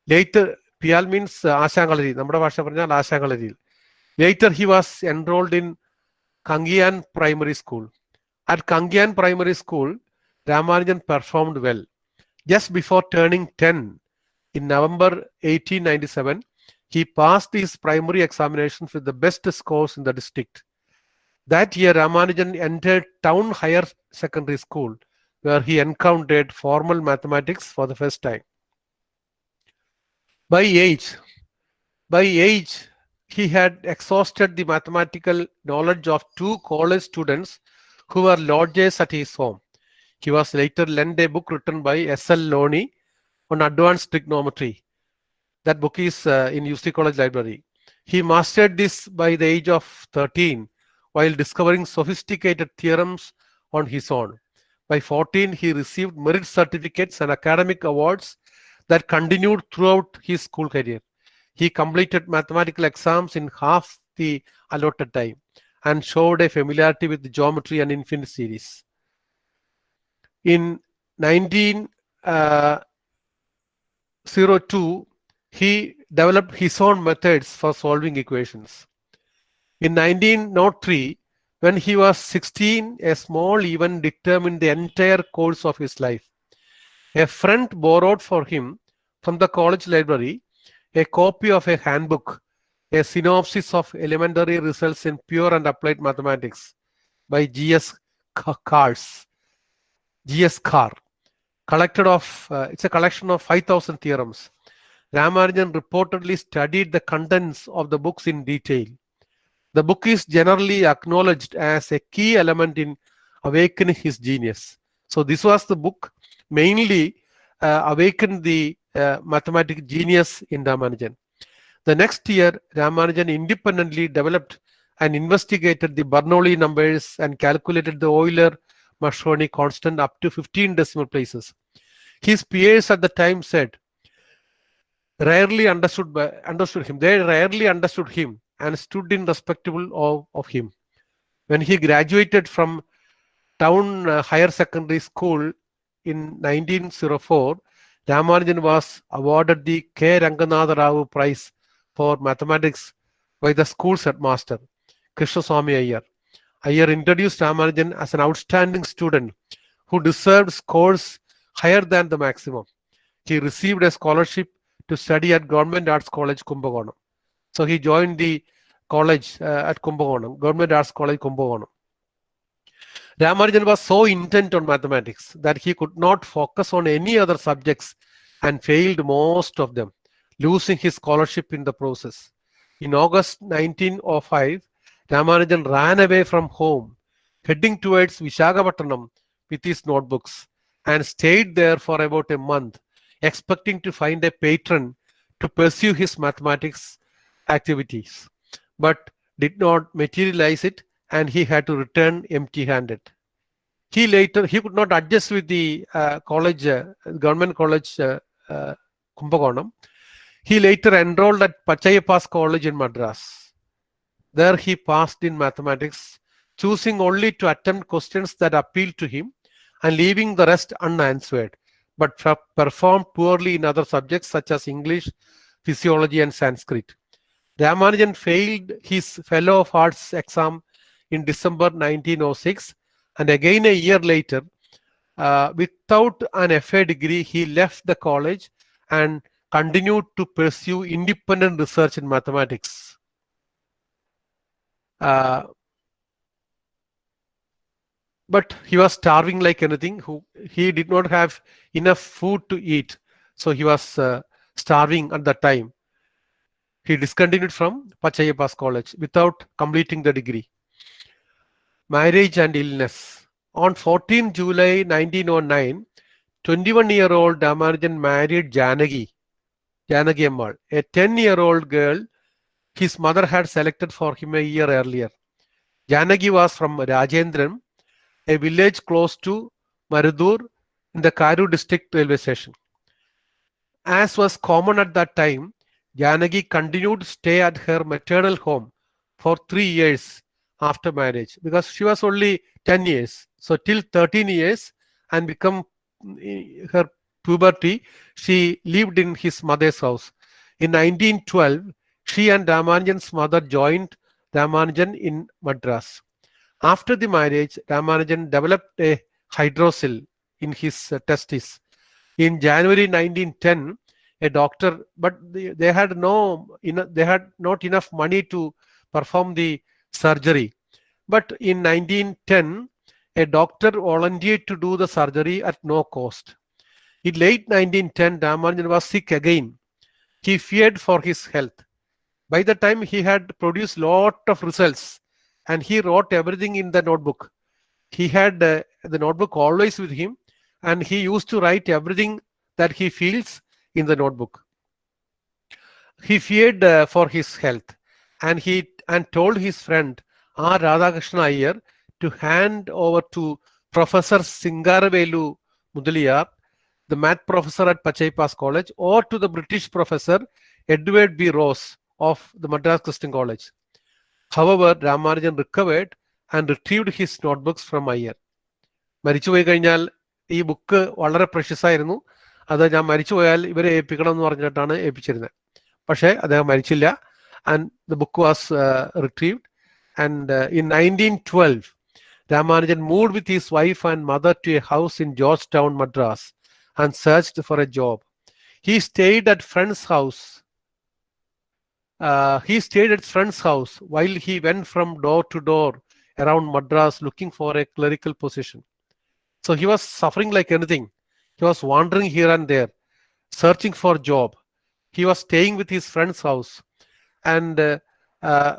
Later, Piyal means Ashangalari. Nammada bhasha parnal Ashangalari. Later, he was enrolled in Kangiyan Primary School. At Kangiyan Primary School, Ramanujan performed well. Just before turning 10, in November 1897, he passed his primary examinations with the best scores in the district. That year, Ramanujan entered Town Higher Secondary School, where he encountered formal mathematics for the first time. By age, he had exhausted the mathematical knowledge of 2 college students who were lodgers at his home. He was later lent a book written by S.L. Loney on advanced trigonometry. That book is in UC College Library. He mastered this by the age of 13 while discovering sophisticated theorems on his own. By 14, he received merit certificates and academic awards that continued throughout his school career. He completed mathematical exams in half the allotted time and showed a familiarity with the geometry and infinite series. In 1902, he developed his own methods for solving equations. In 1903, when he was 16, a small event determined the entire course of his life. A friend borrowed for him from the college library a copy of a handbook, a synopsis of elementary results in pure and applied mathematics by G.S. Kars. G.S. Carr, it's a collection of 5,000 theorems. Ramanujan reportedly studied the contents of the books in detail. The book is generally acknowledged as a key element in awakening his genius. So this was the book mainly awakened the mathematical genius in Ramanujan. The next year, Ramanujan independently developed and investigated the Bernoulli numbers and calculated the Euler-Marconi constant up to 15 decimal places. His peers at the time said, rarely understood him. They rarely understood him and stood in respectable of him. When he graduated from Town Higher Secondary School in 1904, Ramanujan was awarded the K. Ranganatha Rao Prize for Mathematics by the school's headmaster, Krishnaswamy Iyer. Iyer introduced Ramanujan as an outstanding student who deserved scores higher than the maximum. He received a scholarship to study at Government Arts College, Kumbakonam. So he joined the college at Kumbakonam, Government Arts College, Kumbakonam. Ramanujan was so intent on mathematics that he could not focus on any other subjects and failed most of them, losing his scholarship in the process. In August 1905, Ramanujan ran away from home, heading towards Visakhapatnam with his notebooks, and stayed there for about a month, expecting to find a patron to pursue his mathematics activities, but did not materialize it, and he had to return empty-handed. He could not adjust with the government college, Kumbakonam. He later enrolled at Pachayappa's College in Madras. There he passed in mathematics, choosing only to attempt questions that appealed to him and leaving the rest unanswered, but performed poorly in other subjects such as English, physiology, and Sanskrit. Ramanujan failed his Fellow of Arts exam in December 1906, and again a year later, without an FA degree, he left the college and continued to pursue independent research in mathematics. But he was starving like anything. He did not have enough food to eat, so he was starving at that time. He discontinued from Pachayappa's College without completing the degree. Marriage and illness. On 14 July 1909, 21-year-old Ramanujan married Janaki Ammal, a 10-year-old girl his mother had selected for him a year earlier. Janaki was from Rajendran, a village close to Marudur in the Karu district railway station. As was common at that time, Janaki continued to stay at her maternal home for 3 years after marriage, because she was only 10 years. So till 13 years and become her puberty, she lived in his mother's house. In 1912, she and Ramanujan's mother joined Ramanujan in Madras. After the marriage, Ramanujan developed a hydrocele in his testes. In January 1910, a doctor, but they had not enough money to perform the surgery. But in 1910, a doctor volunteered to do the surgery at no cost. In late 1910, Ramanujan was sick again. He feared for his health. By the time he had produced lot of results, and he wrote everything in the notebook. He had the notebook always with him, and he used to write everything that he feels in the notebook. He feared for his health, and told his friend R. Radhakrishna Iyer to hand over to Professor Singaravelu Mudaliyar, the math professor at Pachayappa's College, or to the British professor Edward B. Ross of the Madras Christian College. However, Ramanujan recovered and retrieved his notebooks from Iyer. മരിച്ചുപോയി കഴിഞ്ഞാൽ ഈ book വളരെ precious ആയിരുന്നു. അത് ഞാൻ മരിച്ചുപോയാൽ ഇവരെ ഏൽപ്പിക്കണം എന്ന് പറഞ്ഞിട്ടാണ് ഏൽപ്പിച്ചിരുന്നത്. പക്ഷേ അദ്ദേഹം മരിച്ചില്ല. And the book was retrieved. And in 1912, Ramanujan moved with his wife and mother to a house in Georgetown, Madras, and searched for a job. He stayed at friend's house. While he went from door to door around Madras looking for a clerical position. So he was suffering like anything. He was wandering here and there, searching for job. He was staying with his friend's house and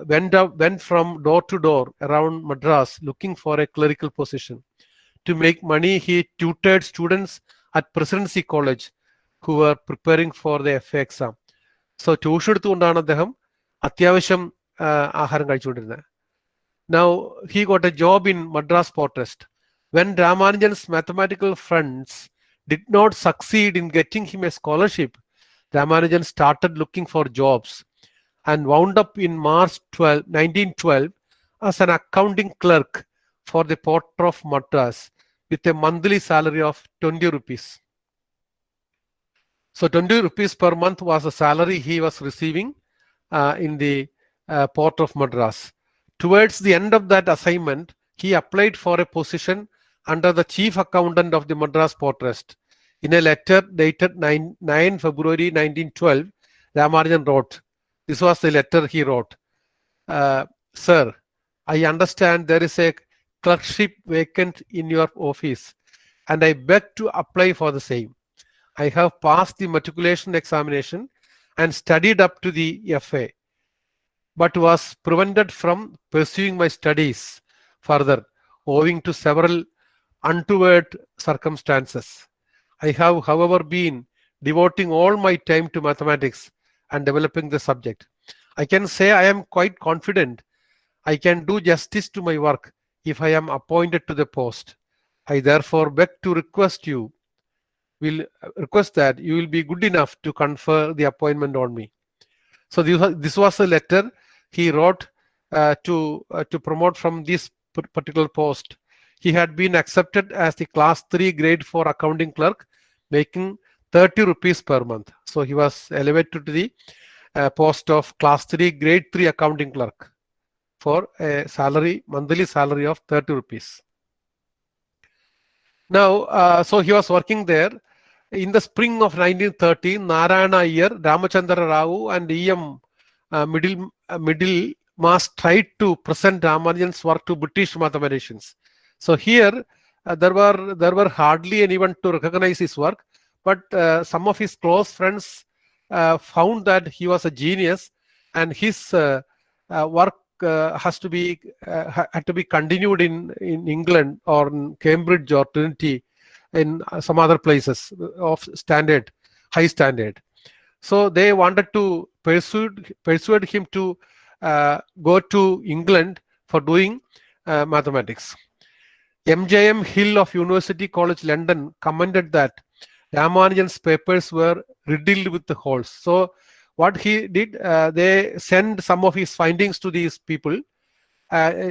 went from door to door around Madras looking for a clerical position. To make money, he tutored students at Presidency College who were preparing for the FA exam. So tuition എടുത്തുകൊണ്ടാണ് അദ്ദേഹം അത്യാവശ്യം ആഹാരം കഴിച്ചുകൊണ്ടിരുന്നത്. Now he got a job in Madras Port Trust. When Ramanujan's mathematical friends did not succeed in getting him a scholarship, Ramanujan started looking for jobs and wound up in March 1912 as an accounting clerk for the Port of Madras with a monthly salary of 20 rupees. So 20 rupees per month was the salary he was receiving in the Port of Madras. Towards the end of that assignment, he applied for a position under the chief accountant of the Madras Port Trust. In a letter dated 9 February 1912, Ramanujan wrote, this was the letter he wrote, Sir, I understand there is a clerkship vacant in your office and I beg to apply for the same. I have passed the matriculation examination and studied up to the FA, but was prevented from pursuing my studies further owing to several untoward circumstances. I have, however, been devoting all my time to mathematics and developing the subject. I can say I am quite confident I can do justice to my work if I am appointed to the post. I therefore beg to request that you will be good enough to confer the appointment on me. So this was a letter he wrote to promote from this particular post. He had been accepted as the class 3 grade 4 accounting clerk, making 30 rupees per month. So he was elevated to the post of class 3 grade 3 accounting clerk for a monthly salary of 30 rupees. Now, so he was working there. In the spring of 1913, Narayana Iyer, Ramachandra Rao and E.M. Middlemas tried to present Ramanujan's work to British mathematicians. So here there were hardly anyone to recognize his work, but some of his close friends found that he was a genius and his work had to be continued in England or in Cambridge or Trinity, in some other places of high standard. So they wanted to persuade him to go to England for doing mathematics. M.J.M. Hill of University College London commented that Ramanujan's papers were riddled with the holes. So what he did, they sent some of his findings to these people,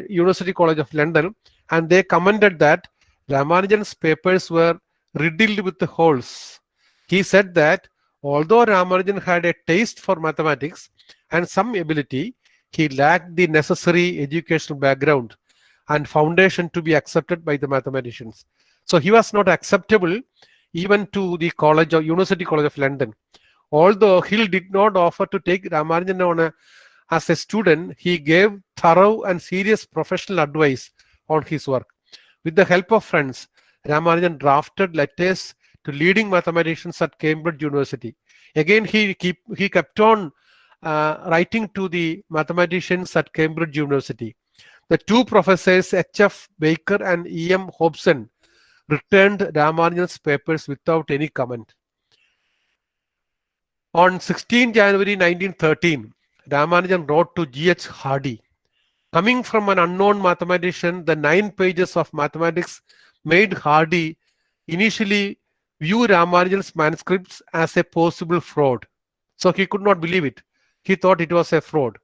University College of London, and they commented that Ramanujan's papers were riddled with the holes. He said that although Ramanujan had a taste for mathematics and some ability, he lacked the necessary educational background and foundation to be accepted by the mathematicians. So he was not acceptable even to the University College of London. Although Hill did not offer to take Ramanujan as a student, he gave thorough and serious professional advice on his work. With the help of friends, Ramanujan drafted letters to leading mathematicians at Cambridge University. Again, he kept on writing to the mathematicians at Cambridge University. The two professors, H.F. Baker and E.M. Hobson, returned Ramanujan's papers without any comment. On 16 January 1913, Ramanujan wrote to G.H. Hardy, coming from an unknown mathematician, the 9 pages of mathematics made Hardy initially view Ramanujan's manuscripts as a possible fraud. So he could not believe it. He thought it was a fraud.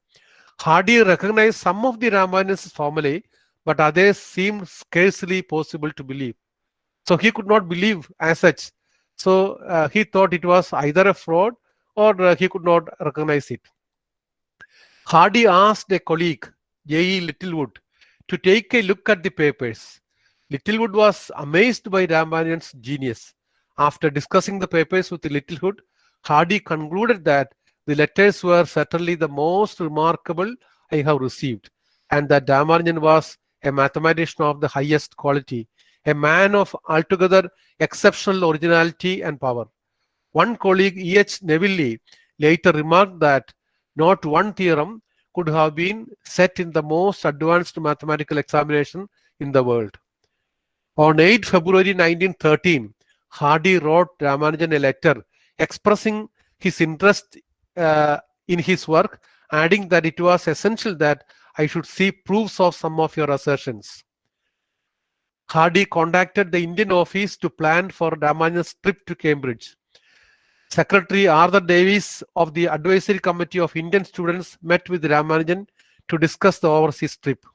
Hardy recognized some of the Ramanujan's formulae, but others seemed scarcely possible to believe. So he could not believe as such. So he thought it was either a fraud or he could not recognize it. Hardy asked a colleague, J.E. Littlewood, to take a look at the papers. Littlewood was amazed by Ramanujan's genius. After discussing the papers with Littlewood, Hardy concluded that the letters were certainly the most remarkable I have received, and that Ramanujan was a mathematician of the highest quality, a man of altogether exceptional originality and power. One colleague, E.H. Neville, later remarked that not one theorem could have been set in the most advanced mathematical examination in the world. On 8 February 1913, Hardy wrote Ramanujan a letter expressing his interest in his work, adding that it was essential that I should see proofs of some of your assertions. Hardy contacted the Indian office to plan for Ramanujan's trip to Cambridge. Secretary Arthur Davies of the Advisory Committee of Indian Students met with Ramanujan to discuss the overseas trip.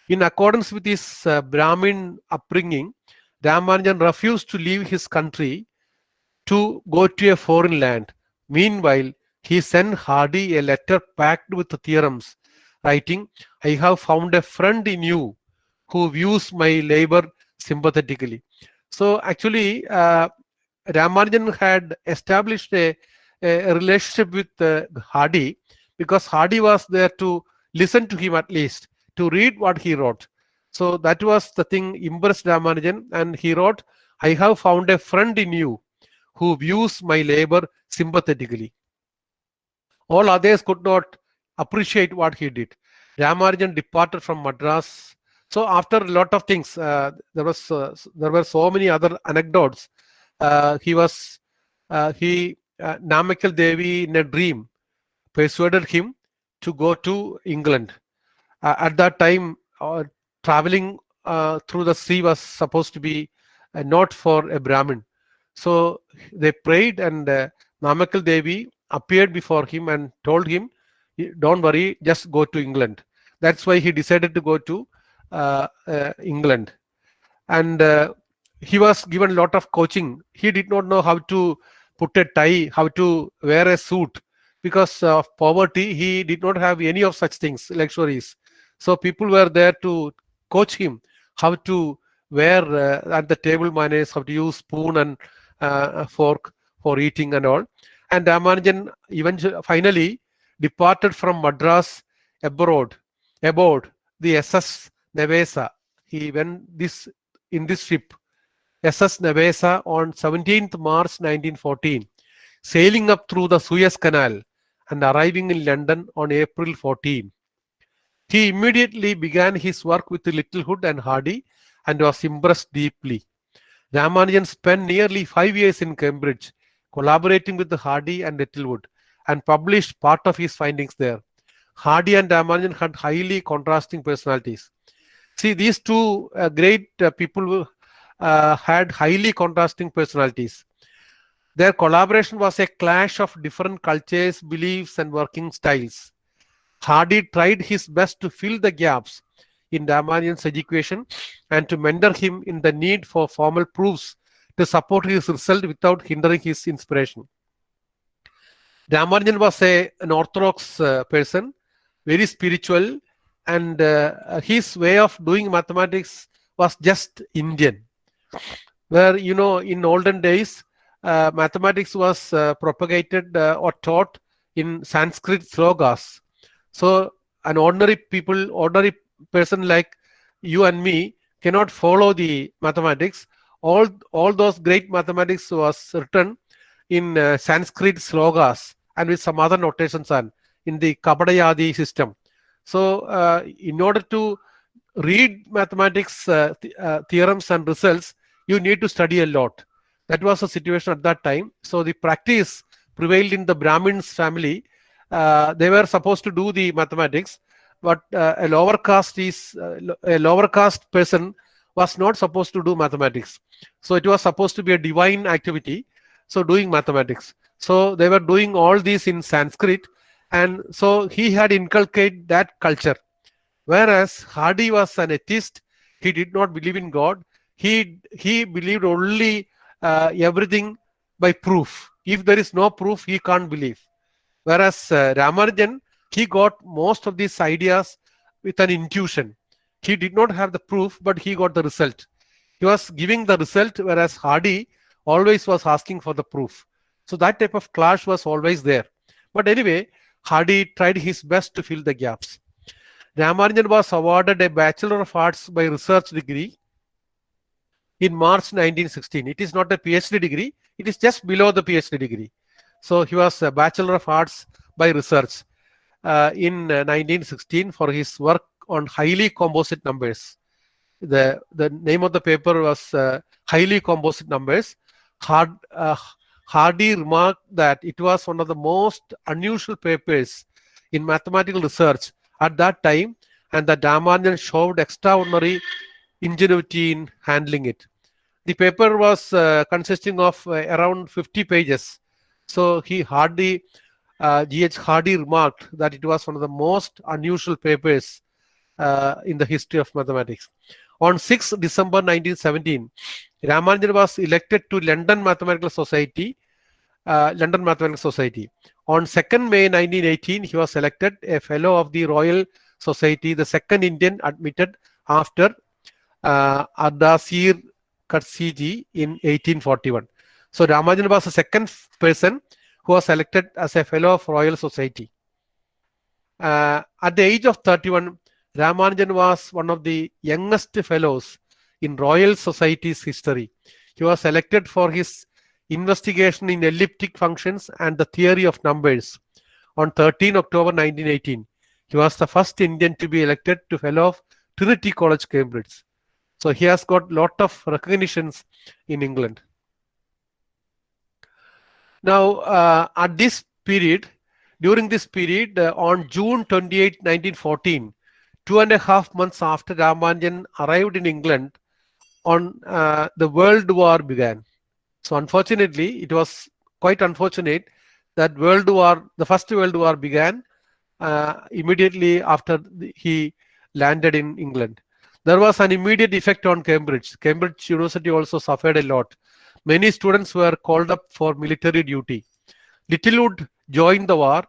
In accordance with his Brahmin upbringing, Ramanujan refused to leave his country to go to a foreign land. Meanwhile, he sent Hardy a letter packed with theorems, writing, "I have found a friend in you who views my labor sympathetically." So actually, Ramanujan had established a relationship with Hardy, because Hardy was there to listen to him, at least to read what he wrote. So that was the thing impressed Ramanujan, and he wrote, "I have found a friend in you who views my labor sympathetically." All others could not appreciate what he did. Ramanujan departed from Madras. So after a lot of things, there were so many other anecdotes. Namakal Devi in a dream persuaded him to go to England. At that time, traveling through the sea was supposed to be not for a Brahmin. So they prayed, and Namakal Devi appeared before him and told him, "Don't worry, just go to England." That's why he decided to go to England. And he was given a lot of coaching. He did not know how to put a tie, how to wear a suit. Because of poverty, he did not have any of such things, luxuries. So people were there to coach him how to wear at the table manners, how to use spoon and fork for eating and all. And Ramanujan finally departed from Madras aboard the SS Nevesa. He went in this ship, SS Nevesa, on 17th March 1914, sailing up through the Suez Canal and arriving in London on April 14. He immediately began his work with Littlewood and Hardy and was impressed deeply. Ramanujan spent nearly 5 years in Cambridge, collaborating with Hardy and Littlewood, and published part of his findings there. Hardy and Ramanujan had highly contrasting personalities. See, these two great people had highly contrasting personalities. Their collaboration was a clash of different cultures, beliefs, and working styles. Hardy tried his best to fill the gaps in Ramanujan's education and to mentor him in the need for formal proofs to support his result without hindering his inspiration. Ramanujan was an orthodox person, very spiritual, and his way of doing mathematics was just Indian. Where, in olden days, mathematics was propagated or taught in Sanskrit slogas. So an ordinary person like you and me cannot follow the mathematics. All those great mathematics was written in Sanskrit slogas and with some other notations and in the Kabadayadi system. So in order to read mathematics theorems and results, you need to study a lot. That was the situation at that time. So the practice prevailed in the Brahmins family. They were supposed to do the mathematics, but a lower caste person was not supposed to do mathematics. So it was supposed to be a divine activity. So doing mathematics. So they were doing all these in Sanskrit, and so he had inculcated that culture. Whereas Hardy was an atheist, he did not believe in God. He believed only everything by proof. If there is no proof, he can't believe. Whereas Ramanujan, he got most of these ideas with an intuition. He did not have the proof, but he got the result. He was giving the result, whereas Hardy always was asking for the proof. So that type of clash was always there. But anyway, Hardy tried his best to fill the gaps. Ramanujan was awarded a Bachelor of Arts by Research degree in March 1916. It is not a PhD degree, it is just below the PhD degree. So he was a Bachelor of Arts by Research in 1916 for his work on highly composite numbers. The name of the paper was Highly Composite Numbers. Hardy remarked that it was one of the most unusual papers in mathematical research at that time, and that Ramanujan showed extraordinary ingenuity in handling it. The paper was consisting of around 50 pages. So G.H. Hardy remarked that it was one of the most unusual papers in the history of mathematics. On 6 December 1917, Ramanujan was elected to London Mathematical Society. On 2nd May 1918, he was elected a Fellow of the Royal Society, the second Indian admitted after Ardashir Katsiji in 1841. So Ramanujan was the second person who was elected as a Fellow of Royal Society. At the age of 31, Ramanujan was one of the youngest fellows in Royal Society's history. He was elected for his investigation in elliptic functions and the theory of numbers. On 13 October 1918, he was the first Indian to be elected to Fellow of Trinity College, Cambridge. So he has got a lot of recognitions in England. Now, at this period, during this period, on June 28, 1914, 2.5 months after Ramanujan arrived in England, the World War began. So unfortunately, it was quite unfortunate that the First World War began immediately after he landed in England. There was an immediate effect on Cambridge. Cambridge University also suffered a lot. Many students were called up for military duty. Littlewood joined the war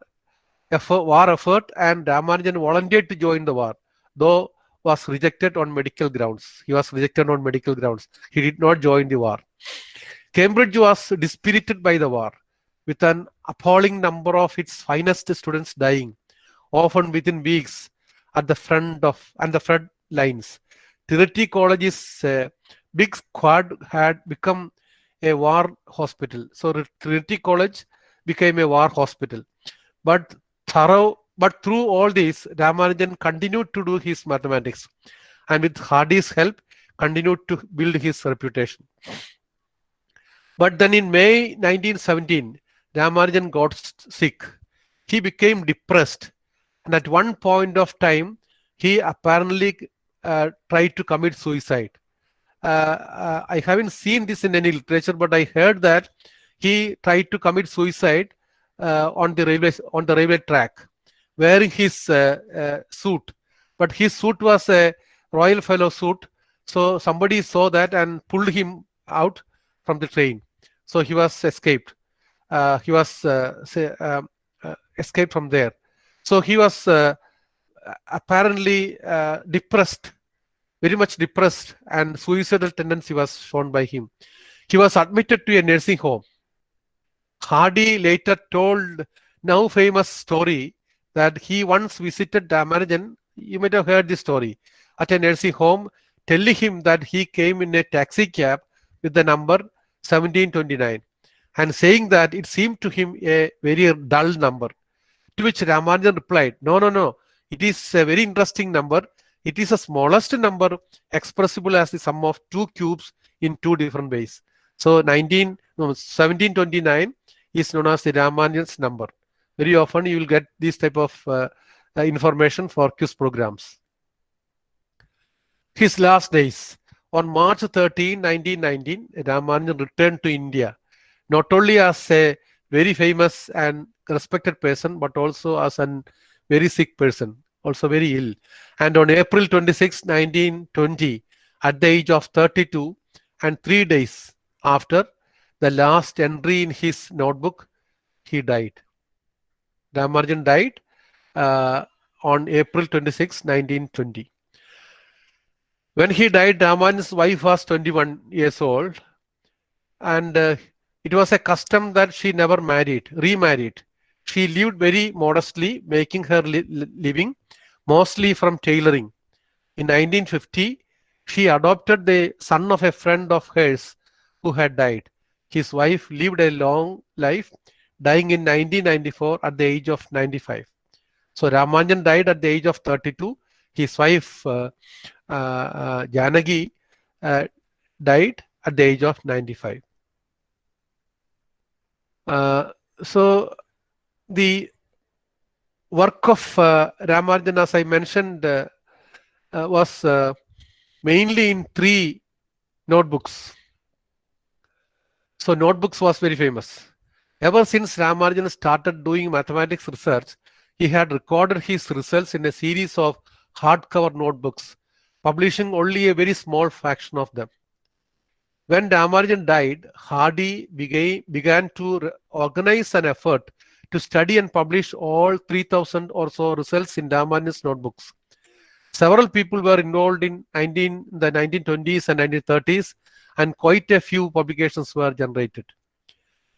effort, and Ramanujan volunteered to join the war, though was rejected on medical grounds. He was rejected on medical grounds. He did not join the war. Cambridge was dispirited by the war, with an appalling number of its finest students dying, often within weeks, at the front lines. Trinity College's big squad had become a war hospital. So Trinity College became a war hospital. But through all this, Ramanujan continued to do his mathematics, and with Hardy's help, continued to build his reputation. But then in May 1917, Ramanujan got sick. He became depressed, and at one point of time, he apparently tried to commit suicide. I haven't seen this in any literature, but I heard that he tried to commit suicide on the railway track, wearing his suit. But his suit was a Royal Fellow suit, so somebody saw that and pulled him out from the train. So he was escaped. Escaped from there. So he was apparently depressed, very much depressed, and suicidal tendency was shown by him. He was admitted to a nursing home. Hardy later told now famous story that he once visited Ramanujan. You might have heard this story, at a nursing home, telling him that he came in a taxi cab with the number 1729 and saying that it seemed to him a very dull number. To which Ramanujan replied, no, it is a very interesting number. It is the smallest number expressible as the sum of two cubes in two different ways. So 1729 is known as the Ramanujan's number. Very often you will get this type of information for quiz programs. His last days. On March 13, 1919, Ramanujan returned to India, not only as a very famous and respected person, but also as a very sick person, also very ill. And on April 26, 1920, at the age of 32 and 3 days after the last entry in his notebook, he died. Ramanujan died on April 26, 1920. When he died, Ramanujan's wife was 21 years old, and it was a custom that she never remarried. She lived very modestly, making her living mostly from tailoring. In 1950, She adopted the son of a friend of hers who had died. His wife lived a long life, dying in 1994 at the age of 95. So Ramanujan died at the age of 32. His wife Janaki died at the age of 95. So the work of Ramanujan, as I mentioned, was mainly in 3 notebooks. So notebooks was very famous. Ever since Ramanujan started doing mathematics research, he had recorded his results in a series of hardcover notebooks, publishing only a very small fraction of them. When Ramanujan died, Hardy began to organize an effort to study and publish all 3,000 or so results in Ramanujan's notebooks. Several people were involved in the 1920s and 1930s, and quite a few publications were generated.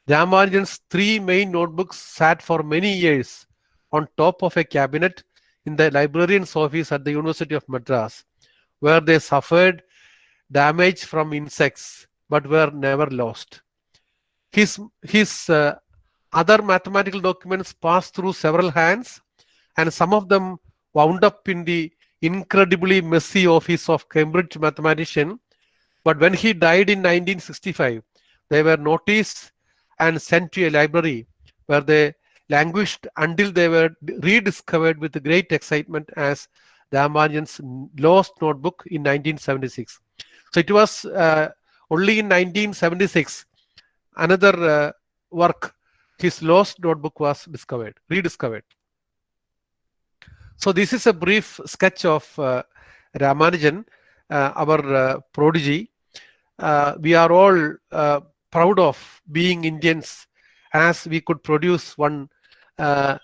Ramanujan's 3 main notebooks sat for many years on top of a cabinet in the librarian's office at the University of Madras, where they suffered damage from insects but were never lost. His other mathematical documents passed through several hands, and some of them wound up in the incredibly messy office of Cambridge mathematician. But when he died in 1965, they were noticed and sent to a library where they languished until they were rediscovered with great excitement as Ramanujan's lost notebook in 1976. So it was only in 1976 another work, his lost notebook, was rediscovered. So this is a brief sketch of Ramanujan, our prodigy. We are all proud of being Indians, as we could produce one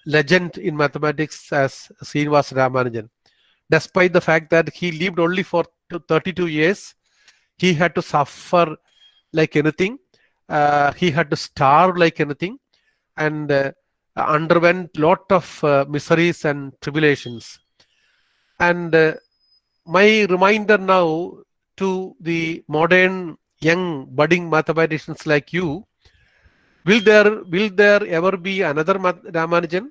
legend in mathematics as Srinivasa Ramanujan. Despite the fact that he lived only for 32 years, he had to suffer like anything. He had to starve like anything, and underwent lot of miseries and tribulations. And my reminder now to the modern young budding mathematicians like you, will there ever be another Ramanujan?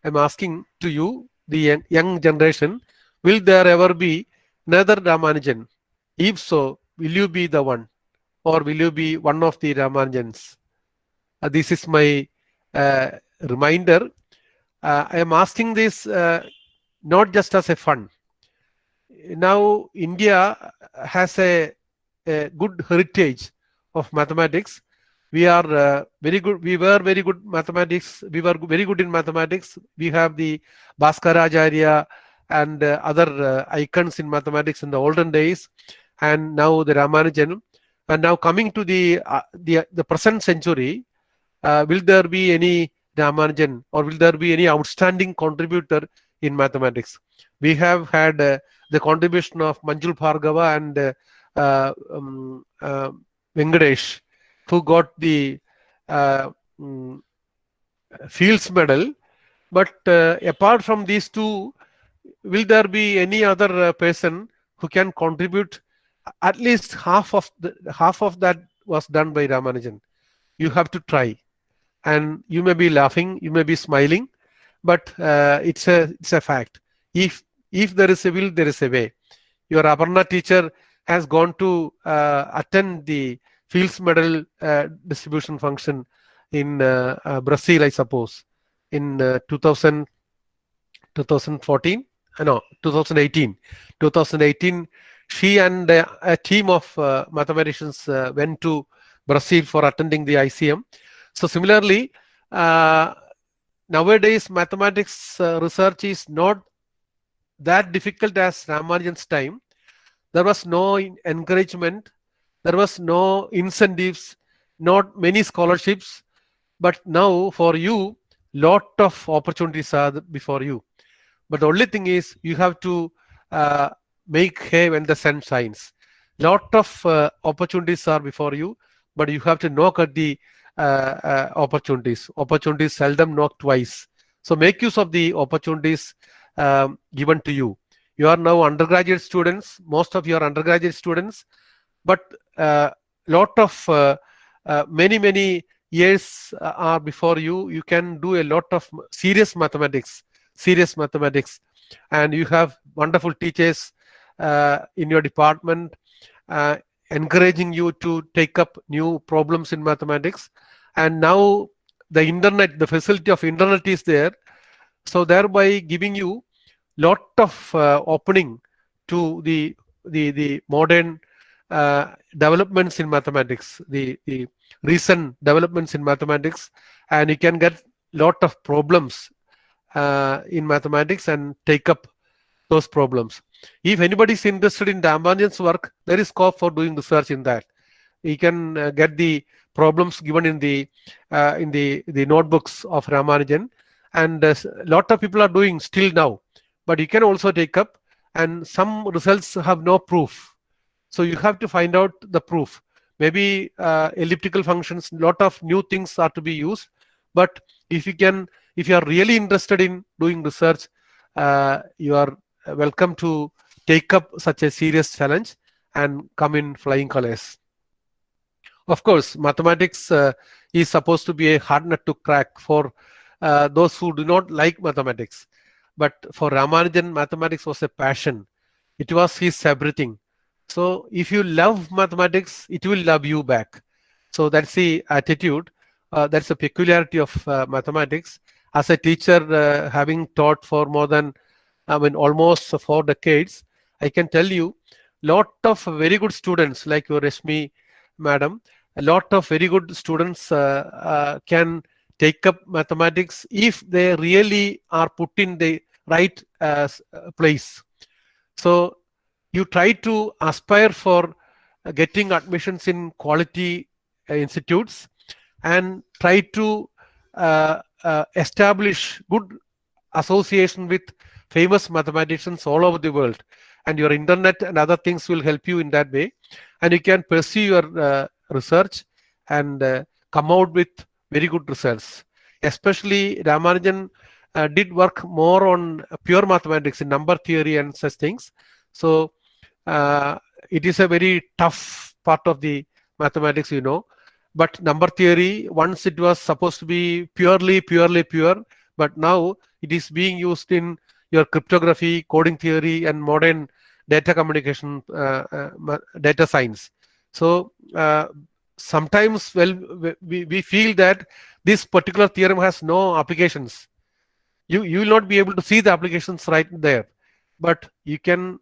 I'm asking to you, the young generation, will there ever be another Ramanujan? If so, will you be the one, or will you be one of the Ramanujans? This is my reminder. I am asking this not just as a fun. Now India has a good heritage of mathematics. We are very good. We were very good mathematics. We were very good in mathematics. We have the Bhaskaracharya and other icons in mathematics in the olden days, and now the Ramanujan. And now coming to the present century, will there be any Ramanujan, or will there be any outstanding contributor in mathematics? We have had the contribution of Manjul Bhargava and Venkatesh, who got the Fields Medal. But apart from these two, will there be any other person who can contribute? At least half of that was done by Ramanujan. You have to try, and you may be laughing, you may be smiling, but it's a fact. If there is a will, there is a way. Your Aparna teacher has gone to attend the Fields Medal distribution function in Brazil, I suppose, in 2014. No, 2018. 2018. She and a team of mathematicians went to Brazil for attending the ICM. So similarly, nowadays mathematics research is not that difficult as Ramanujan's time. There was no encouragement, there was no incentives, not many scholarships. But now for you, lot of opportunities are before you. But the only thing is, you have to make hay when the sun shines. Lot of opportunities are before you, but you have to knock at the opportunities. Opportunities seldom knock twice. So make use of the opportunities given to you. You are now undergraduate students, most of you are undergraduate students, but lot of many years are before you. You can do a lot of serious mathematics, and you have wonderful teachers in your department encouraging you to take up new problems in mathematics. And now the internet, the facility of internet is there, so thereby giving you lot of opening to the modern developments in mathematics, the recent developments in mathematics, and you can get lot of problems in mathematics and take up those problems. If anybody is interested in Ramanujan's work, there is scope for doing research in that. You can get the problems given in the notebooks of Ramanujan, and a lot of people are doing still now. But you can also take up, and some results have no proof. So you have to find out the proof. Maybe elliptical functions, lot of new things are to be used. But if you are really interested in doing research, you are welcome to take up such a serious challenge and come in flying colors. Of course, mathematics is supposed to be a hard nut to crack for those who do not like mathematics. But for Ramanujan, mathematics was a passion. It was his everything. So if you love mathematics, it will love you back. So that's the attitude. That's a peculiarity of mathematics. As a teacher, having taught for more than, almost 4 decades, I can tell you, lot of very good students like your Rashmi madam, a lot of very good students can take up mathematics if they really are put in the right place. So you try to aspire for getting admissions in quality institutes and try to establish good association with famous mathematicians all over the world, and your internet and other things will help you in that way, and you can pursue your research and come out with very good results. Especially Ramanujan did work more on pure mathematics in number theory and such things. So it is a very tough part of the mathematics, but number theory, once it was supposed to be purely pure, but now it is being used in your cryptography, coding theory, and modern data communication, data science. So sometimes, we feel that this particular theorem has no applications. You will not be able to see the applications right there, but you can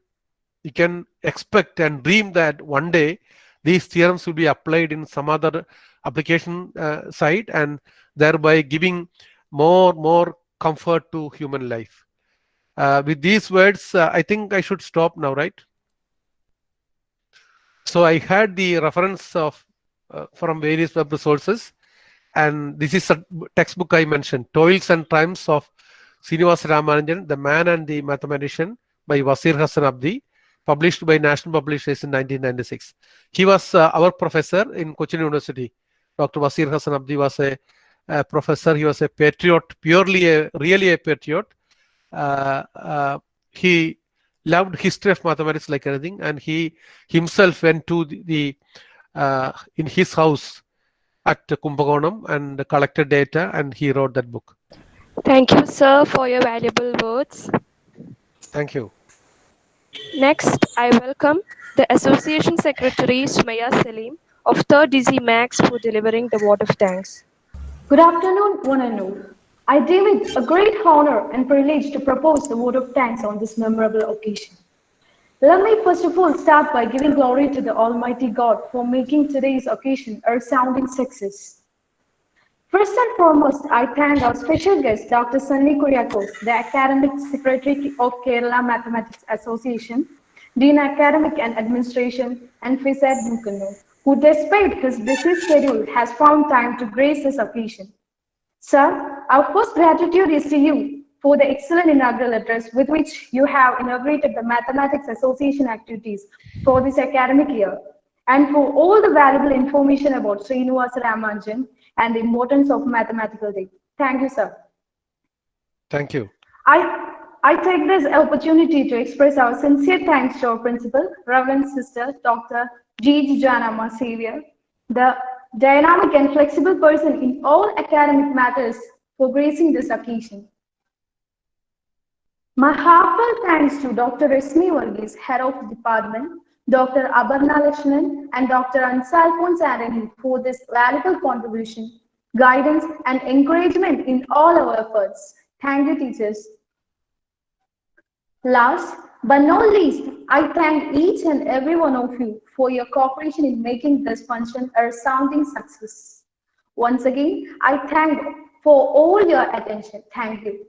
expect and dream that one day these theorems will be applied in some other application site, and thereby giving more comfort to human life. With these words, I think I should stop now, right? So I had the reference of from various web resources, and this is a textbook I mentioned, Toils and Triumphs of Srinivasa Ramanujan, The Man and the Mathematician, by Wasir Hassan Abdi, published by National Publishers in 1996. He was our professor in Cochin University. Dr. Wasir Hassan Abdi was a professor. He was a patriot, really a patriot. He loved history of mathematics like anything, and he himself went to in his house at Kumbakonam and collected data, and he wrote that book. Thank you, sir, for your valuable words. Thank you. Next, I welcome the Association Secretary Sumaya Salim of 3rd DC Max for delivering the vote of thanks. Good afternoon, one and all. I deem it a great honor and privilege to propose the vote of thanks on this memorable occasion. Let me first of all start by giving glory to the Almighty God for making today's occasion a resounding success. First and foremost, I thank our special guest, Dr. Sunny Kuriakose, the Academic Secretary of Kerala Mathematics Association, Dean Academic and Administration, and Fisad Mukano, who despite his busy schedule has found time to grace this occasion. Sir, our first gratitude is to you for the excellent inaugural address with which you have inaugurated the Mathematics Association activities for this academic year, and for all the valuable information about Srinivasa Ramanujan and the importance of mathematical day. Thank you, sir. Thank you. I take this opportunity to express our sincere thanks to our principal, Reverend Sister Dr. G. Janama Xavier, the dynamic and flexible person in all academic matters, for gracing this occasion. My heartfelt thanks to Dr. Resmi Varghese, Head of the Department, Dr. Abarna Lakshman, and Dr. Ansalphonse Anthony for this valuable contribution, guidance, and encouragement in all our efforts. Thank you, teachers. Last but not least, I thank each and every one of you for your cooperation in making this function a resounding success. Once again, I thank for all your attention. Thank you.